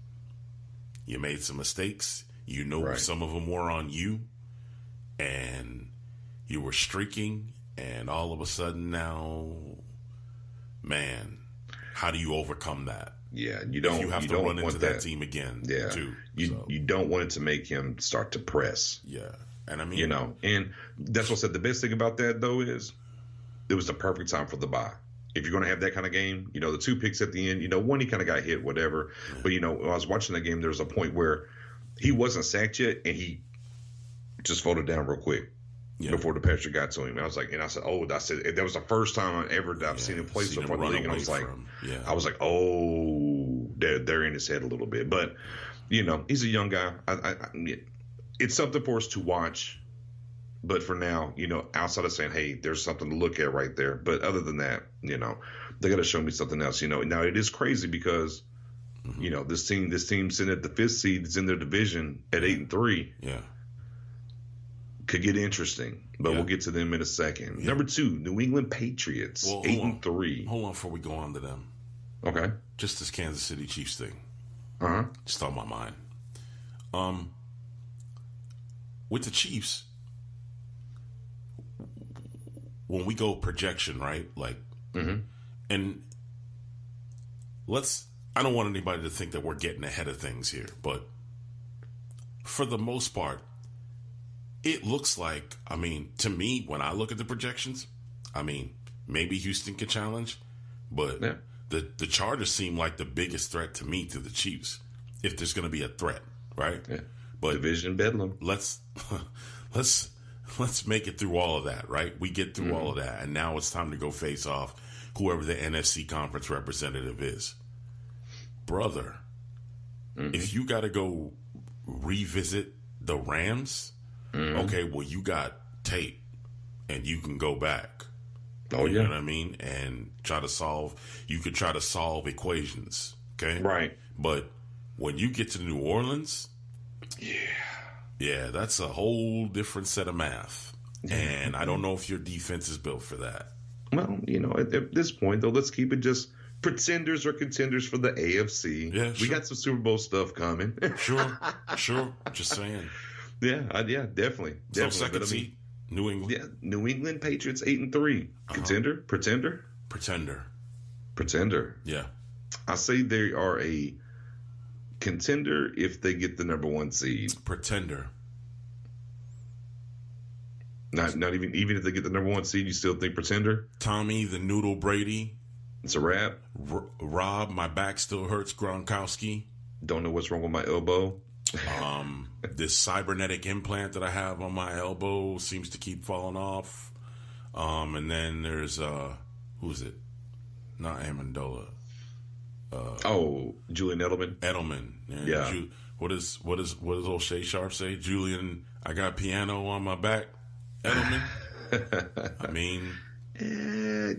you made some mistakes. Some of them were on you and you were streaking and all of a sudden now, man, how do you overcome that?
Yeah, you don't.
You have to run into that team again.
Yeah,
too.
You don't want it to make him start to press.
Yeah, and I mean,
and that's what I said. The best thing about that though is it was the perfect time for the bye. If you're going to have that kind of game, the 2 picks at the end. One, he kind of got hit, whatever. Yeah. But when I was watching the game, there was a point where he wasn't sacked yet, and he just folded down real quick. Yeah. Before the pressure got to him, I said, that was the first time I've seen him play so far in the league, and I was like, oh, they're in his head a little bit, but he's a young guy. It's something for us to watch, but for now, outside of saying, hey, there's something to look at right there, but other than that, they got to show me something else. Now it is crazy because this team sitting at the 5th seed is in their division at 8-3.
Yeah.
Could get interesting, but we'll get to them in a second. Yeah. Number 2, New England Patriots, 8-3.
Hold on before we go on to them.
Okay.
Just this Kansas City Chiefs thing. Just on my mind. With the Chiefs, when we go projection, right? Like, and I don't want anybody to think that we're getting ahead of things here, but for the most part, it looks like, to me, when I look at the projections, maybe Houston could challenge, but the Chargers seem like the biggest threat to me to the Chiefs, if there's going to be a threat, right? Yeah. But
division bedlam.
Let's make it through all of that, right? We get through all of that, and now it's time to go face off whoever the NFC conference representative is. Brother, if you got to go revisit the Rams, okay, well, you got tape, and you can go back.
Oh,
you know what I mean? And try to solve equations, okay?
Right.
But when you get to New Orleans, that's a whole different set of math. And I don't know if your defense is built for that.
Well, at this point, though, let's keep it just pretenders or contenders for the AFC.
Yeah, sure.
We got some Super Bowl stuff coming.
Sure. Just saying.
Yeah, definitely.
So second seed, New England.
Yeah, New England Patriots 8-3. Contender, pretender.
Yeah,
I say they are a contender if they get the number 1 seed.
Pretender.
Not even if they get the number 1 seed, you still think pretender?
Tommy the Noodle Brady.
It's a wrap.
Rob, my back still hurts. Gronkowski.
Don't know what's wrong with my elbow.
This cybernetic implant that I have on my elbow seems to keep falling off. And then there's who's it? Not Amendola.
Julian Edelman.
Edelman.
Yeah.
What does old Shay Sharp say? Julian, I got piano on my back. Edelman. I mean,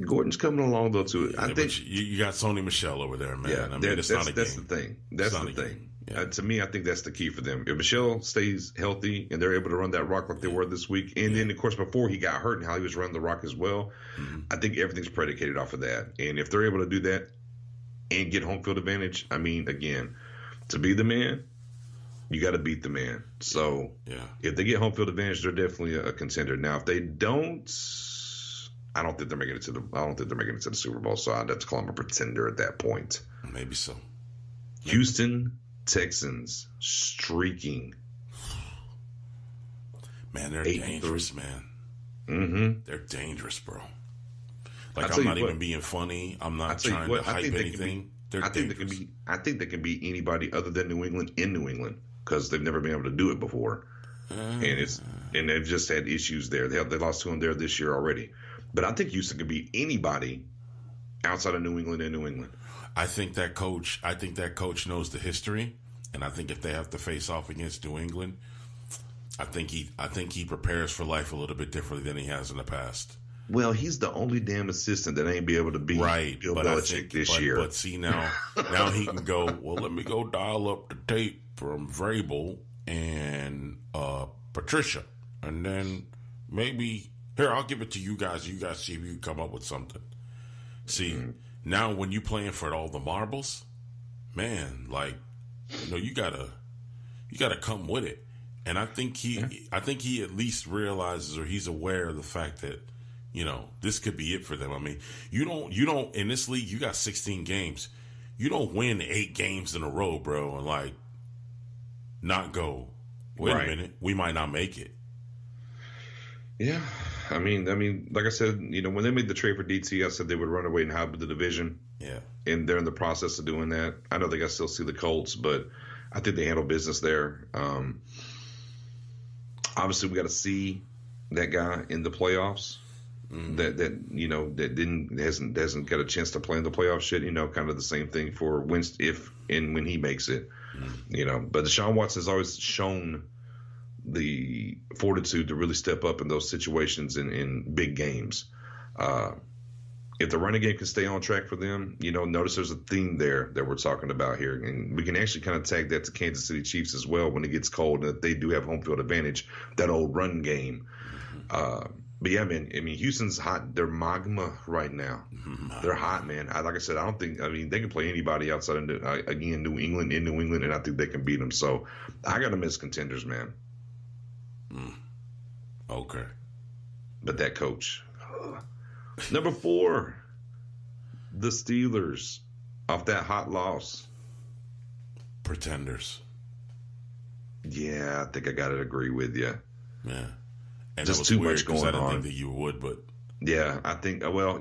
Gordon's coming along though too. I think
you got Sony Michel over there, man.
Yeah,
I mean, it's not a game.
That's the thing. That's the thing.
Yeah.
To me, I think that's the key for them. If Michel stays healthy and they're able to run that rock like they were this week, and then of course before he got hurt and how he was running the rock as well, I think everything's predicated off of that. And if they're able to do that and get home field advantage, I mean, again, to be the man, you got to beat the man. So if they get home field advantage, they're definitely a contender. Now, if they don't, I don't think they're making it to the Super Bowl. So I'd have to call them a pretender at that point.
Maybe so.
Houston Texans streaking.
Man, they're dangerous, man.
Mm-hmm.
They're dangerous, bro. Like, I'm not even being funny. I'm not trying to hype anything. I think they can be anybody other than New England in New England because they've never been able to do it before, and they've just had issues there. They lost to them there this year already, but I think Houston can be anybody outside of New England and New England. I think that coach knows the history, and I think if they have to face off against New England, I think he prepares for life a little bit differently than he has in the past.
Well, he's the only damn assistant that ain't be able to beat Bill Belichick this year.
But see, now he can go, well, let me go dial up the tape from Vrabel and Patricia. And then maybe, here, I'll give it to you guys. You guys see if you can come up with something. See, now when you playing for all the marbles, man, like, you gotta come with it. And I think he at least realizes, or he's aware of the fact that, this could be it for them. I mean, you don't in this league, you got 16 games. You don't win 8 games in a row, bro, and like not go, wait a minute, we might not make it.
Yeah. I mean, like I said, when they made the trade for DT, I said they would run away and hide with the division.
Yeah.
And they're in the process of doing that. I know they got to still see the Colts, but I think they handle business there. Obviously we got to see that guy in the playoffs. That hasn't got a chance to play in the playoffs yet. Kind of the same thing for Winston if and when he makes it. But Deshaun Watson has always shown the fortitude to really step up in those situations in big games. If the running game can stay on track for them, notice there's a theme there that we're talking about here, and we can actually kind of tag that to Kansas City Chiefs as well when it gets cold, and that they do have home field advantage, that old run game. But yeah, man, I mean, Houston's hot. They're magma right now. They're hot, man. Like I said, they can play anybody outside of, New England, and I think they can beat them. So I got them as contenders, man.
Okay.
But that coach. Number 4, the Steelers, off that hot loss.
Pretenders.
Yeah, I think I got to agree with you.
Yeah. And
just too much going on.
I didn't think that you would, but
yeah, I think. Well,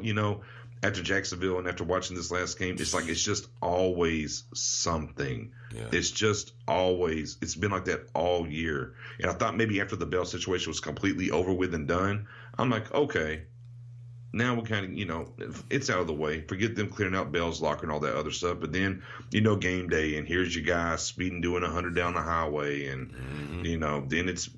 after Jacksonville and after watching this last game, it's like it's just always something. Yeah. It's just always. It's been like that all year. And I thought maybe after the Bell situation was completely over with and done, I'm like, okay, now we kind of, it's out of the way. Forget them clearing out Bell's locker and all that other stuff. But then, game day, and here's your guy speeding doing 100 down the highway, and then it's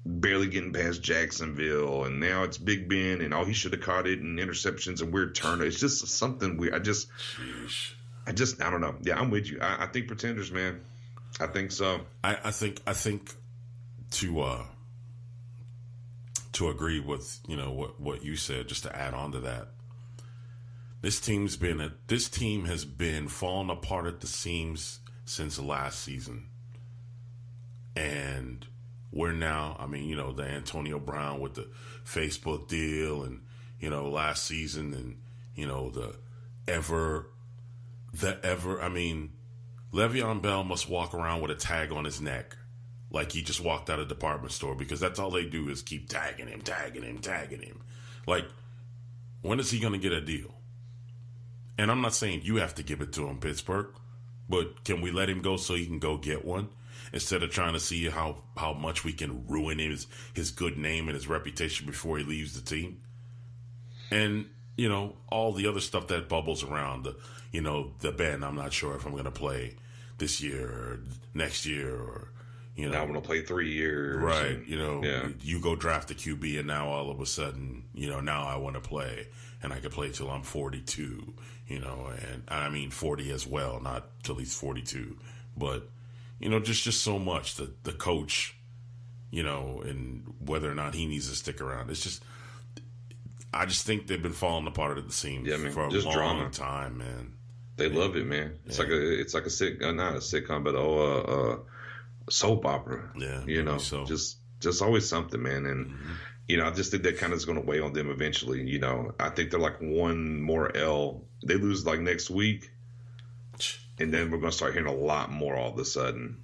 barely getting past Jacksonville, and now it's Big Ben, and he should have caught it, and interceptions and weird turnover. It's just something weird. I don't know. Yeah, I'm with you. I think pretenders, man. I think so.
I think to agree with what you said, just to add on to that, this team has been falling apart at the seams since last season, and we're now, the Antonio Brown with the Facebook deal, and last season, and Le'Veon Bell must walk around with a tag on his neck like he just walked out of a department store, because that's all they do is keep tagging him. Like, when is he going to get a deal? And I'm not saying you have to give it to him, Pittsburgh, but can we let him go so he can go get one, instead of trying to see how much we can ruin his good name and his reputation before he leaves the team? And all the other stuff that bubbles around the Ben. I'm not sure if I'm going to play this year or next year, or
now I'm going to play 3 years,
right? You go draft a QB, and now all of a sudden, now I want to play, and I can play till I'm 42, and I mean 40 as well, not till he's 42, but just so much the coach, and whether or not he needs to stick around. It's just, I just think they've been falling apart at the seams for a long time, man.
They love it, man. It's like a not a sitcom, but a soap opera.
Yeah, so.
just always something, man. And I just think that kind of is going to weigh on them eventually. I think they're like one more L. They lose like next week, and then we're going to start hearing a lot more all of a sudden.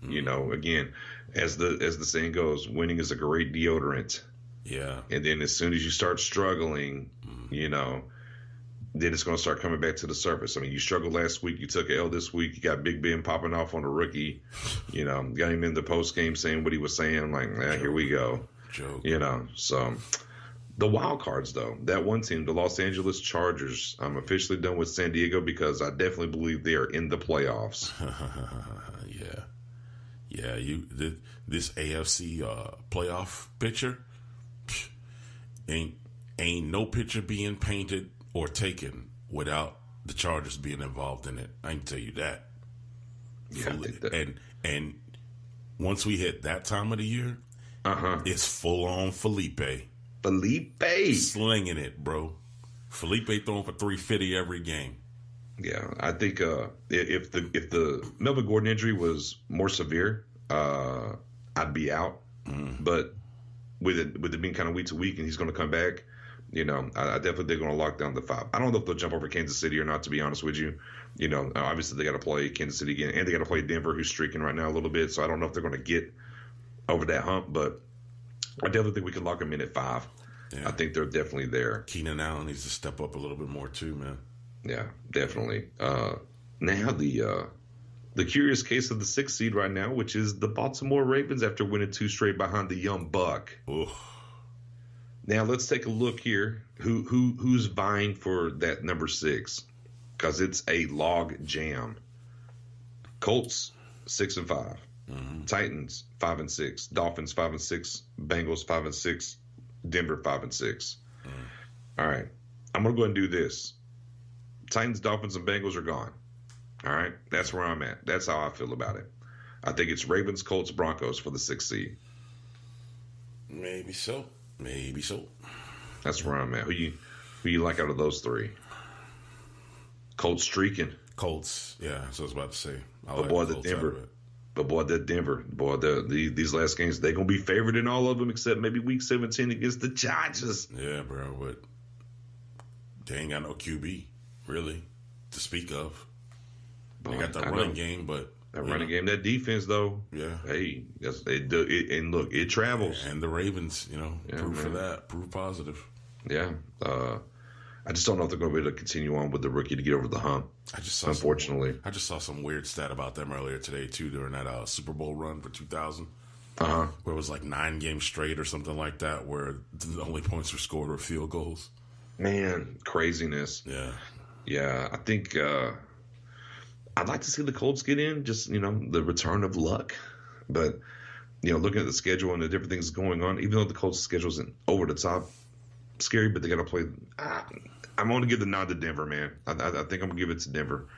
Again, as the saying goes, winning is a great deodorant.
Yeah.
And then as soon as you start struggling, then it's going to start coming back to the surface. I mean, you struggled last week. You took an L this week. You got Big Ben popping off on the rookie. Got him in the post game saying what he was saying. I'm like, here we go.
Joke.
So the wild cards, though, that one team, the Los Angeles Chargers, I'm officially done with San Diego because I definitely believe they are in the playoffs.
Yeah. This AFC playoff picture ain't no picture being painted or taken without the Chargers being involved in it. I can tell you that.
Yeah, I think that.
And once we hit that time of the year, it's full on Felipe slinging it, bro. Felipe throwing for 350 every game.
Yeah, I think if the Melvin Gordon injury was more severe, I'd be out. But with it being kind of week to week, and he's going to come back, I definitely they're going to lock down the 5. I don't know if they'll jump over Kansas City or not, to be honest with you. Obviously they got to play Kansas City again, and they got to play Denver, who's streaking right now a little bit. So I don't know if they're going to get over that hump, but I definitely think we can lock them in at 5. Yeah. I think they're definitely there.
Keenan Allen needs to step up a little bit more too, man.
Yeah, definitely. Now the curious case of the 6th seed right now, which is the Baltimore Ravens after winning 2 straight behind the young buck.
Oof.
Now let's take a look here. Who's vying for that number 6? Because it's a log jam. Colts 6-5, Titans 5-6, Dolphins 5-6, Bengals 5-6, Denver 5-6. All right, I'm gonna go ahead and do this. Titans, Dolphins, and Bengals are gone. All right, that's where I'm at. That's how I feel about it. I think it's Ravens, Colts, Broncos for the 6th seed.
Maybe so.
That's where I'm at. Who you like out of those 3? Colts streaking.
Colts, yeah. So I was about to say.
Denver. These last games, they're gonna be favored in all of them except maybe Week 17 against the Chargers.
Yeah, bro. But they ain't got no QB really to speak of. They got the running game, but
that running game, that defense, though.
Yeah.
Hey, and look, it travels.
And the Ravens, proof for that, proof positive.
Yeah. I just don't know if they're going to be able to continue on with the rookie to get over the hump.
I just saw some weird stat about them earlier today too during that Super Bowl run for 2000. Where it was like 9 games straight or something like that, where the only points were scored were field goals.
Man, craziness. Yeah. I think. I'd like to see the Colts get in, just, the return of luck. But, looking at the schedule and the different things going on, even though the Colts' schedule isn't over the top scary, but they got to play. I'm going to give the nod to Denver, man. I think I'm going to give it to Denver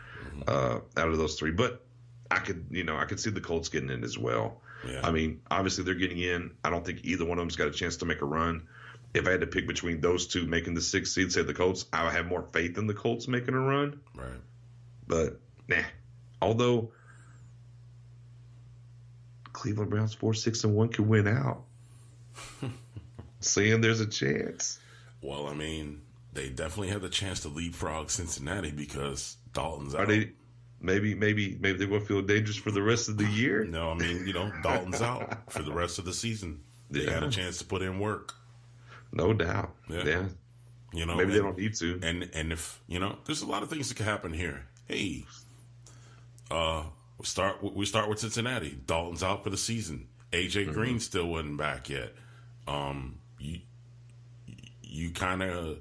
out of those 3. But I could see the Colts getting in as well.
Yeah.
I mean, obviously they're getting in. I don't think either one of them's got a chance to make a run. If I had to pick between those 2 making the 6th seed, say the Colts, I would have more faith in the Colts making a run.
Right.
But although Cleveland Browns 4-6-1 could win out, seeing there's a chance.
Well, I mean, they definitely have the chance to leapfrog Cincinnati because Dalton's out.
Maybe they will feel dangerous for the rest of the year.
No, I mean, Dalton's out for the rest of the season. They had a chance to put in work.
No doubt. Yeah. Maybe they don't need to.
And if there's a lot of things that could happen here. Hey, we start with Cincinnati. Dalton's out for the season. AJ Green still wasn't back yet. You kind of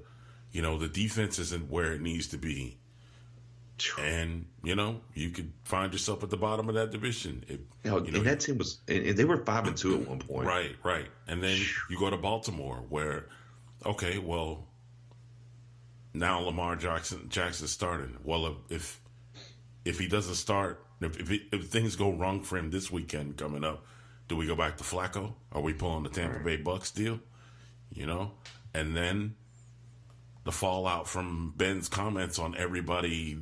the defense isn't where it needs to be. And, you could find yourself at the bottom of that division.
And that team was, and they were 5-2 at one point.
Right. And then you go to Baltimore where, okay, well, now Lamar Jackson's starting. Well, if he doesn't start, if things go wrong for him this weekend coming up, do we go back to Flacco? Are we pulling the Tampa Bay Bucks deal? And then the fallout from Ben's comments on everybody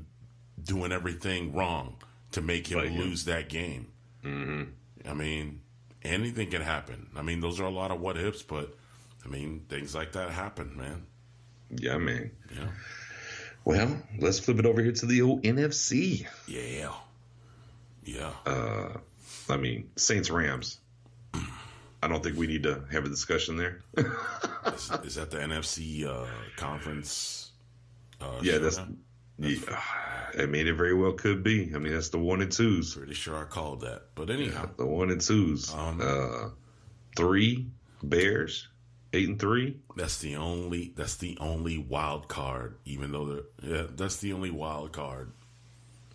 doing everything wrong to make him lose that game.
Mm-hmm.
I mean, anything can happen. I mean, those are a lot of what ifs, but I mean, things like that happen, man.
Yeah, man.
Yeah.
Well, let's flip it over here to the old NFC.
Yeah.
I mean, Saints Rams. I don't think we need to have a discussion there.
Is that the NFC conference?
Yeah, that's. I mean, it very well could be. I mean, that's the 1 and 2s.
Pretty sure I called that, but anyhow,
the 1 and 2s. 3 Bears, 8-3.
That's the only wild card. Even though that's the only wild card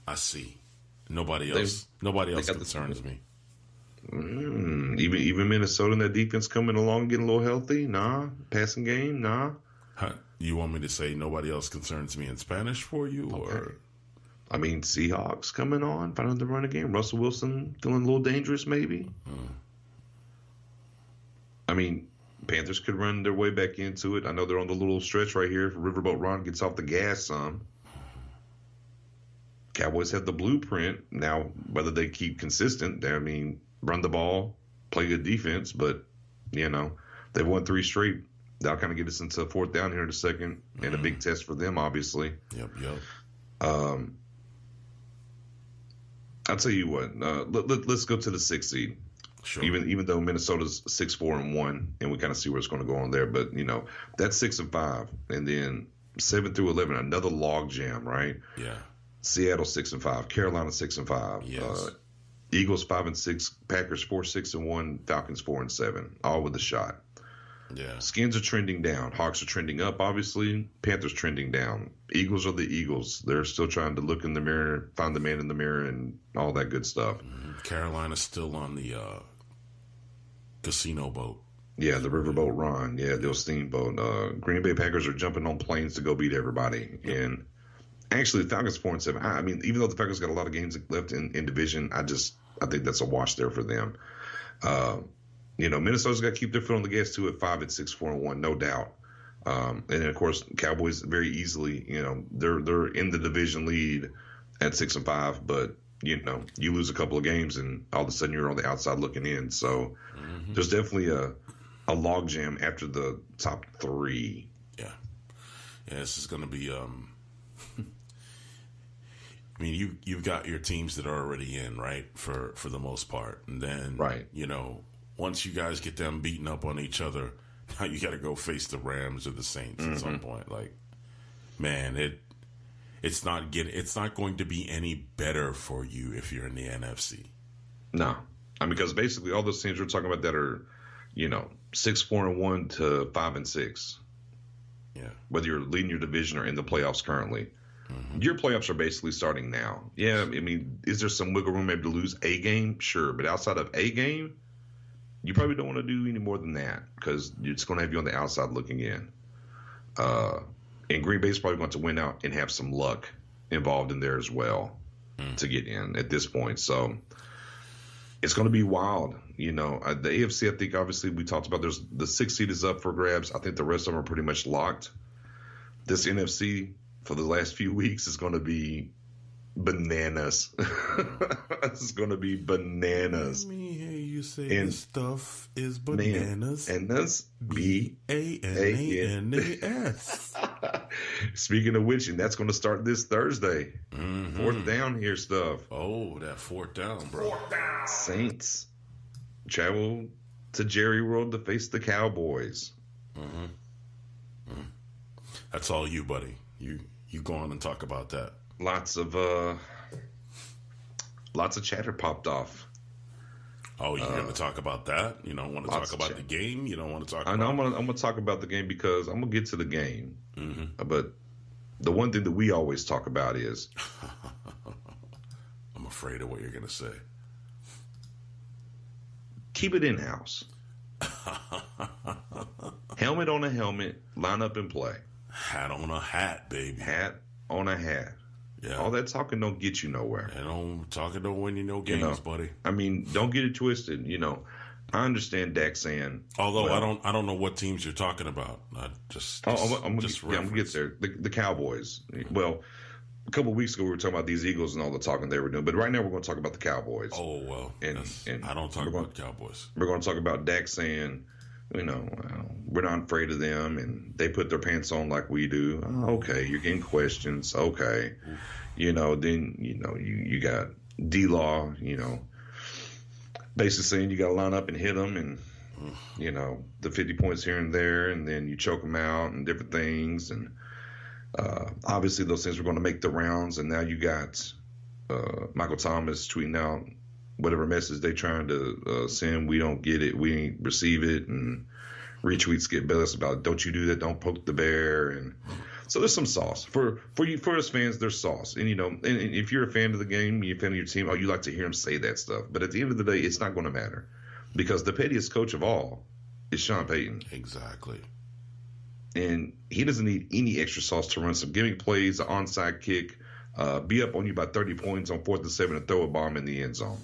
I see. Nobody else concerns me.
Even Minnesota and that defense coming along, getting a little healthy. Nah, passing game. Nah.
You want me to say nobody else concerns me in Spanish for you, or?
I mean, Seahawks coming on, finding the run again. Russell Wilson feeling a little dangerous, maybe. I mean, Panthers could run their way back into it. I know they're on the little stretch right here. If Riverboat Ron gets off the gas some. Cowboys have the blueprint. Now, whether they keep consistent, run the ball, play good defense, but, they've won 3 straight. That'll kind of get us into 4th down here in a second, and a big test for them, obviously.
Yep.
I'll tell you what. Let's go to the 6th seed.
Sure.
Even though Minnesota's 6-4-1, and we kind of see what's going to go on there, but that's 6-5, and then 7 through 11, another log jam, right?
Yeah.
Seattle 6-5, Carolina 6-5.
Yes.
Eagles 5-6, Packers 4-6-1, Falcons 4-7, all with a shot.
Yeah.
Skins are trending down. Hawks are trending up, obviously. Panthers trending down. Eagles are the Eagles. They're still trying to look in the mirror, find the man in the mirror, and all that good stuff.
Carolina's still on the casino boat.
Yeah, the riverboat Ron. Yeah, the steamboat. Green Bay Packers are jumping on planes to go beat everybody. Yep. And actually, the Falcons 4-7. I mean, even though the Falcons got a lot of games left in division, I think that's a wash there for them. Minnesota's got to keep their foot on the gas too at 5-6-4-1, no doubt. And then of course, Cowboys very easily, they're in the division lead at 6-5, but you lose a couple of games and all of a sudden you're on the outside looking in. So there's definitely a log jam after the top 3.
Yeah, this is going to be. I mean, you've got your teams that are already in, right, for the most part, and then
right,
once you guys get them beating up on each other, now you got to go face the Rams or the Saints at some point. Like, man, it's not going to be any better for you if you're in the NFC.
No, because basically all those teams we're talking about that are, 6-4-1 to 5-6.
Yeah,
whether you're leading your division or in the playoffs currently. Your playoffs are basically starting now. Yeah, I mean, is there some wiggle room maybe to lose a game? Sure, but outside of a game, you probably don't want to do any more than that because it's going to have you on the outside looking in. And Green Bay's probably going to win out and have some luck involved in there as well to get in at this point. So it's going to be wild. The AFC, I think, obviously, we talked about there's the 6th seed is up for grabs. I think the rest of them are pretty much locked. This NFC for the last few weeks is going to be bananas. It's going to be bananas.
Let me hear you say this stuff is bananas.
Bananas.
B-A-N-A-N-A-S.
Speaking of which, and that's going to start this Thursday. 4th down here stuff.
Oh, that 4th down, bro.
4th down. Saints travel to Jerry World to face the Cowboys.
That's all you, buddy. You go on and talk about that.
Lots of chatter popped off.
Oh, you're going to talk about that? You don't want to talk about the game? You don't want to talk about...
I'm going to talk about the game because I'm going to get to the game.
Mm-hmm.
But the one thing that we always talk about is...
I'm afraid of what you're going to say.
Keep it in-house. Helmet on a helmet, line up and play.
Hat on a hat, baby.
Hat on a hat.
Yeah.
All that talking don't get you nowhere.
And talking don't win you no games, buddy.
I mean, don't get it twisted. I understand Dak saying.
Although I don't know what teams you're talking about. I'm gonna
get there. The Cowboys. Well, a couple of weeks ago we were talking about these Eagles and all the talking they were doing, but right now we're going to talk about the Cowboys.
Oh well, and I don't talk about Cowboys.
We're going to talk about Dak saying, we're not afraid of them, and they put their pants on like we do. Oh, okay, you're getting questions. Okay, then you got D-Law, basically saying you got to line up and hit them, and the 50 points here and there, and then you choke them out and different things, and obviously those things were going to make the rounds, and now you got Michael Thomas tweeting out whatever message they trying to send. We don't get it. We ain't receive it. And retweets get bellish about, don't you do that. Don't poke the bear. And so there's some sauce for us fans. There's sauce. And, and if you're a fan of the game, you're a fan of your team, you like to hear them say that stuff. But at the end of the day, it's not going to matter because the pettiest coach of all is Sean Payton.
Exactly.
And he doesn't need any extra sauce to run some gimmick plays, an onside kick, be up on you by 30 points on 4th and 7 and throw a bomb in the end zone.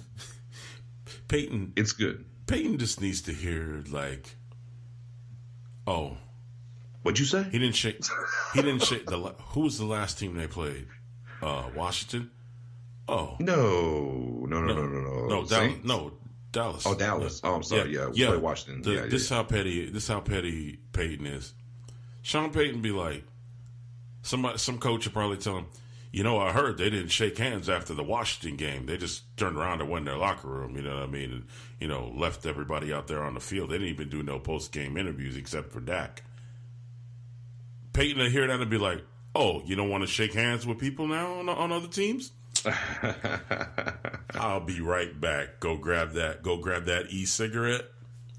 Peyton,
it's good.
Peyton just needs to hear
what'd you say?
He didn't shake. Who was the last team they played? Washington. Oh
no.
Dallas.
Oh, Dallas. Yeah. Oh, I'm sorry. Yeah, we play Washington.
This how petty Peyton is. Sean Payton be like, some coach will probably tell him, I heard they didn't shake hands after the Washington game. They just turned around and went in their locker room, you know what I mean? And, left everybody out there on the field. They didn't even do no post-game interviews except for Dak. Peyton will hear that and be like, oh, you don't want to shake hands with people now on other teams? I'll be right back. Go grab that e-cigarette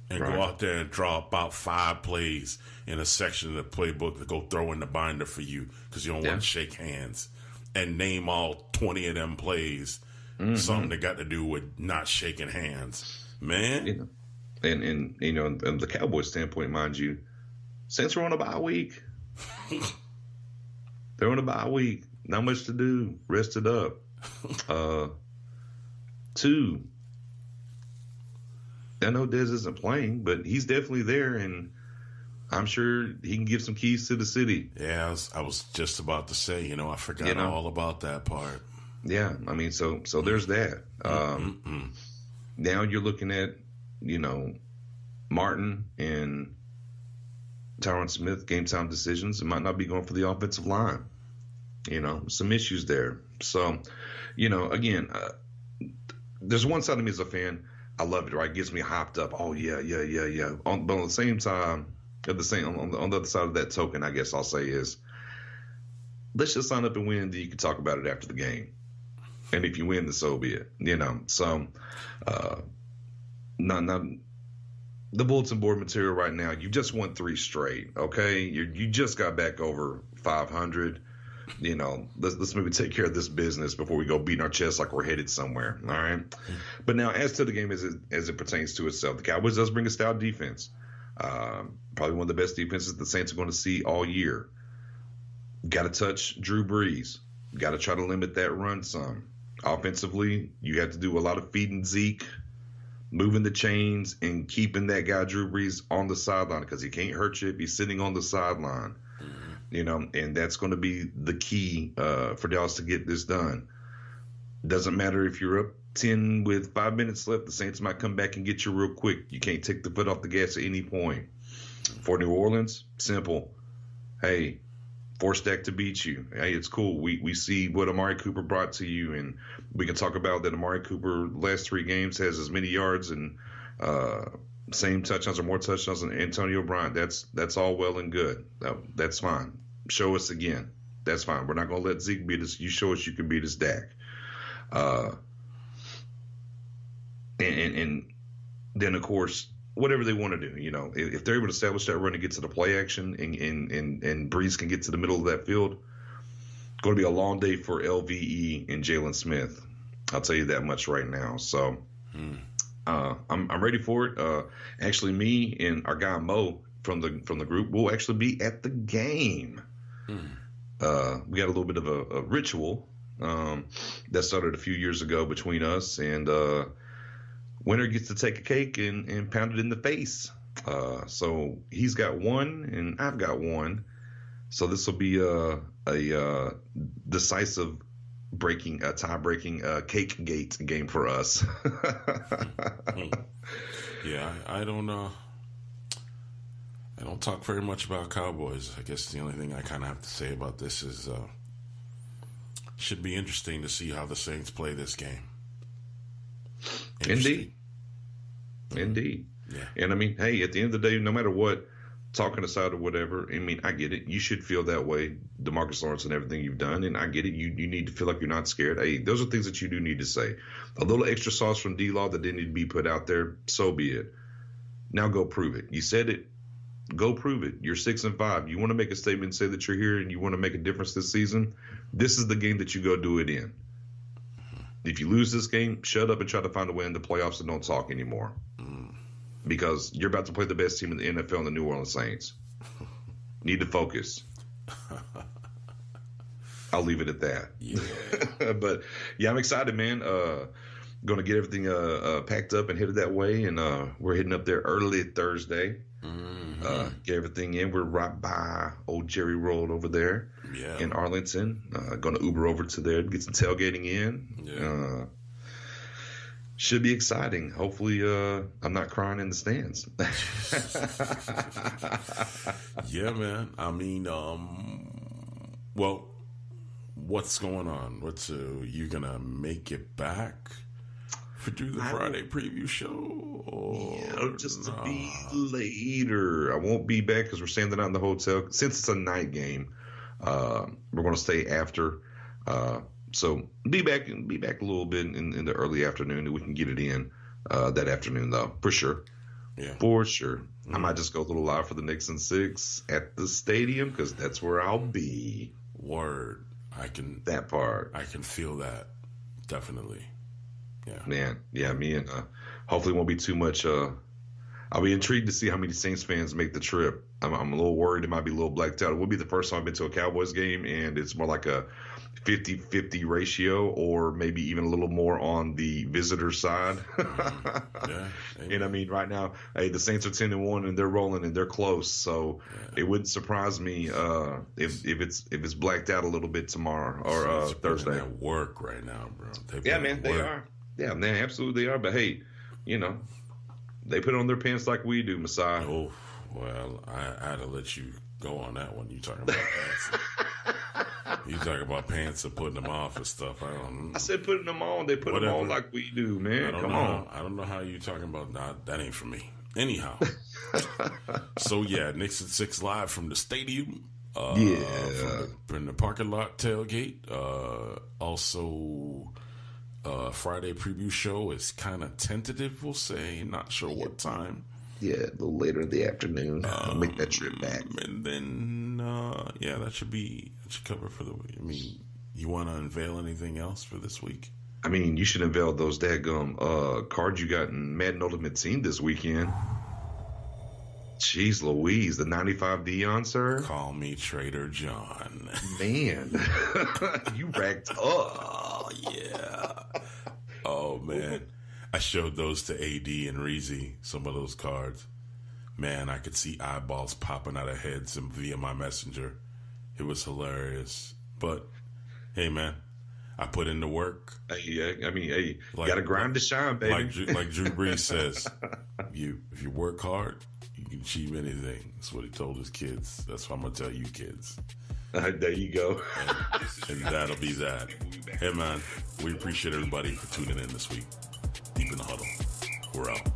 and go out there and draw about 5 plays in a section of the playbook to go throw in the binder for you because you don't want to shake hands. And name all 20 of them plays, something that got to do with not shaking hands, man.
And the Cowboys standpoint, mind you, Saints are on a bye week. They're on a bye week. Not much to do. Rest it up. 2. I know Dez isn't playing, but he's definitely there, and I'm sure he can give some keys to the city.
Yeah, I was just about to say, I forgot all about that part.
Yeah, I mean, so there's that. Now you're looking at, Martin and Tyron Smith, game time decisions. It might not be going for the offensive line. Some issues there. So, again, there's one side of me as a fan. I love it, right? It gets me hopped up. Oh, yeah. But on the same time, on the other side of that token, I guess I'll say is, let's just sign up and win. Then you can talk about it after the game. And if you win, then so be it. So, not the bulletin board material right now. You just won 3 straight. Okay, you just got back over 500. Let's maybe take care of this business before we go beating our chests like we're headed somewhere. All right. But now, as to the game as it pertains to itself, the Cowboys does bring a stout defense. Probably one of the best defenses the Saints are going to see all year. Got to touch Drew Brees. Got to try to limit that run some. Offensively, you have to do a lot of feeding Zeke, moving the chains, and keeping that guy Drew Brees on the sideline because he can't hurt you if he's sitting on the sideline. And that's going to be the key for Dallas to get this done. Doesn't matter if you're up 10 with 5 minutes left. The Saints might come back and get you real quick. You can't take the foot off the gas at any point. For New Orleans, simple. Hey, force Dak to beat you. Hey, it's cool. We see what Amari Cooper brought to you, and we can talk about that Amari Cooper last 3 games has as many yards and same touchdowns or more touchdowns than Antonio Brown. That's all well and good. That's fine. Show us again. That's fine. We're not going to let Zeke beat us. You show us you can beat us, Dak. And then of course, whatever they want to do, if they're able to establish that run and get to the play action and Breeze can get to the middle of that field, going to be a long day for LVE and Jalen Smith. I'll tell you that much right now. So I'm ready for it. Actually, me and our guy Mo from the group will actually be at the game. We got a little bit of a ritual that started a few years ago between us, and winner gets to take a cake and pound it in the face. So he's got one and I've got one. So this will be a decisive tie-breaking cake gate game for us.
Yeah, I don't talk very much about Cowboys. I guess the only thing I kind of have to say about this is should be interesting to see how the Saints play this game.
Indeed.
Yeah.
And I mean, hey, at the end of the day, no matter what, talking aside or whatever, I mean, I get it. You should feel that way, DeMarcus Lawrence and everything you've done, and I get it. You need to feel like you're not scared. Hey, those are things that you do need to say. A little extra sauce from D-Law that didn't need to be put out there, so be it. Now go prove it. You said it. Go prove it. You're 6-5. You want to make a statement and say that you're here and you want to make a difference this season? This is the game that you go do it in. If you lose this game, shut up and try to find a way in the playoffs and don't talk anymore. Because you're about to play the best team in the NFL in the New Orleans Saints. Need to focus. I'll leave it at that.
Yeah.
But, yeah, I'm excited, man. Going to get everything packed up and headed that way. And we're heading up there early Thursday. Get everything in. We're right by Old Jerry Road over there in Arlington. Going to Uber over to there, get some tailgating in.
Yeah.
Should be exciting. Hopefully, I'm not crying in the stands.
Yeah, man. I mean, well, what's going on? You gonna make it back for do the Friday preview show? Or
just to be later. I won't be back because we're staying the night in the hotel. Since it's a night game, we're going to stay after. So be back a little bit in the early afternoon that we can get it in that afternoon, though, for sure.
Yeah,
for sure. I might just go a little live for the Knicks and 6 at the stadium because that's where I'll be.
Word, that
part.
I can feel that definitely. Yeah,
man. Yeah, me and hopefully it won't be too much. I'll be intrigued to see how many Saints fans make the trip. I'm a little worried it might be a little blacked out. It will be the first time I've been to a Cowboys game, and it's more like a 50-50 ratio or maybe even a little more on the visitor side.
Yeah.
And I mean, right now, hey, the Saints are 10-1 and they're rolling and they're close. So it wouldn't surprise me if it's blacked out a little bit tomorrow or Thursday.
At work right now, bro.
They are. Yeah, man, absolutely they are. But hey, they put on their pants like we do, Massiah.
Oh, well, I had to let you go on that one. You talking about pants? You talking about pants and putting them off and stuff?
I said putting them on. They put them on like we do, man. Come on.
I don't know how you talking about. Nah, that ain't for me. Anyhow, so yeah, Knicks at 6 live from the stadium. From the parking lot tailgate. Also. Friday preview show is kind of tentative, we'll say. Not sure what time.
Yeah, a little later in the afternoon. I'll make that trip back.
And then, that should cover for the week. I mean, you want to unveil anything else for this week?
I mean, you should unveil those daggum cards you got in Madden Ultimate Team this weekend. Jeez Louise, the 95 Dion, sir?
Call me Trader John.
Man, you racked up.
Oh, yeah. Oh, man. I showed those to AD and Reezy, some of those cards. Man, I could see eyeballs popping out of heads via my messenger. It was hilarious. But, hey, man, I put in the work.
Hey, you got to grind to shine, baby.
Like Drew Brees says, if you work hard, you can achieve anything. That's what he told his kids. That's what I'm going to tell you kids.
There you go.
And that'll be that. Hey, man, we appreciate everybody for tuning in this week. Deep in the Huddle. We're out.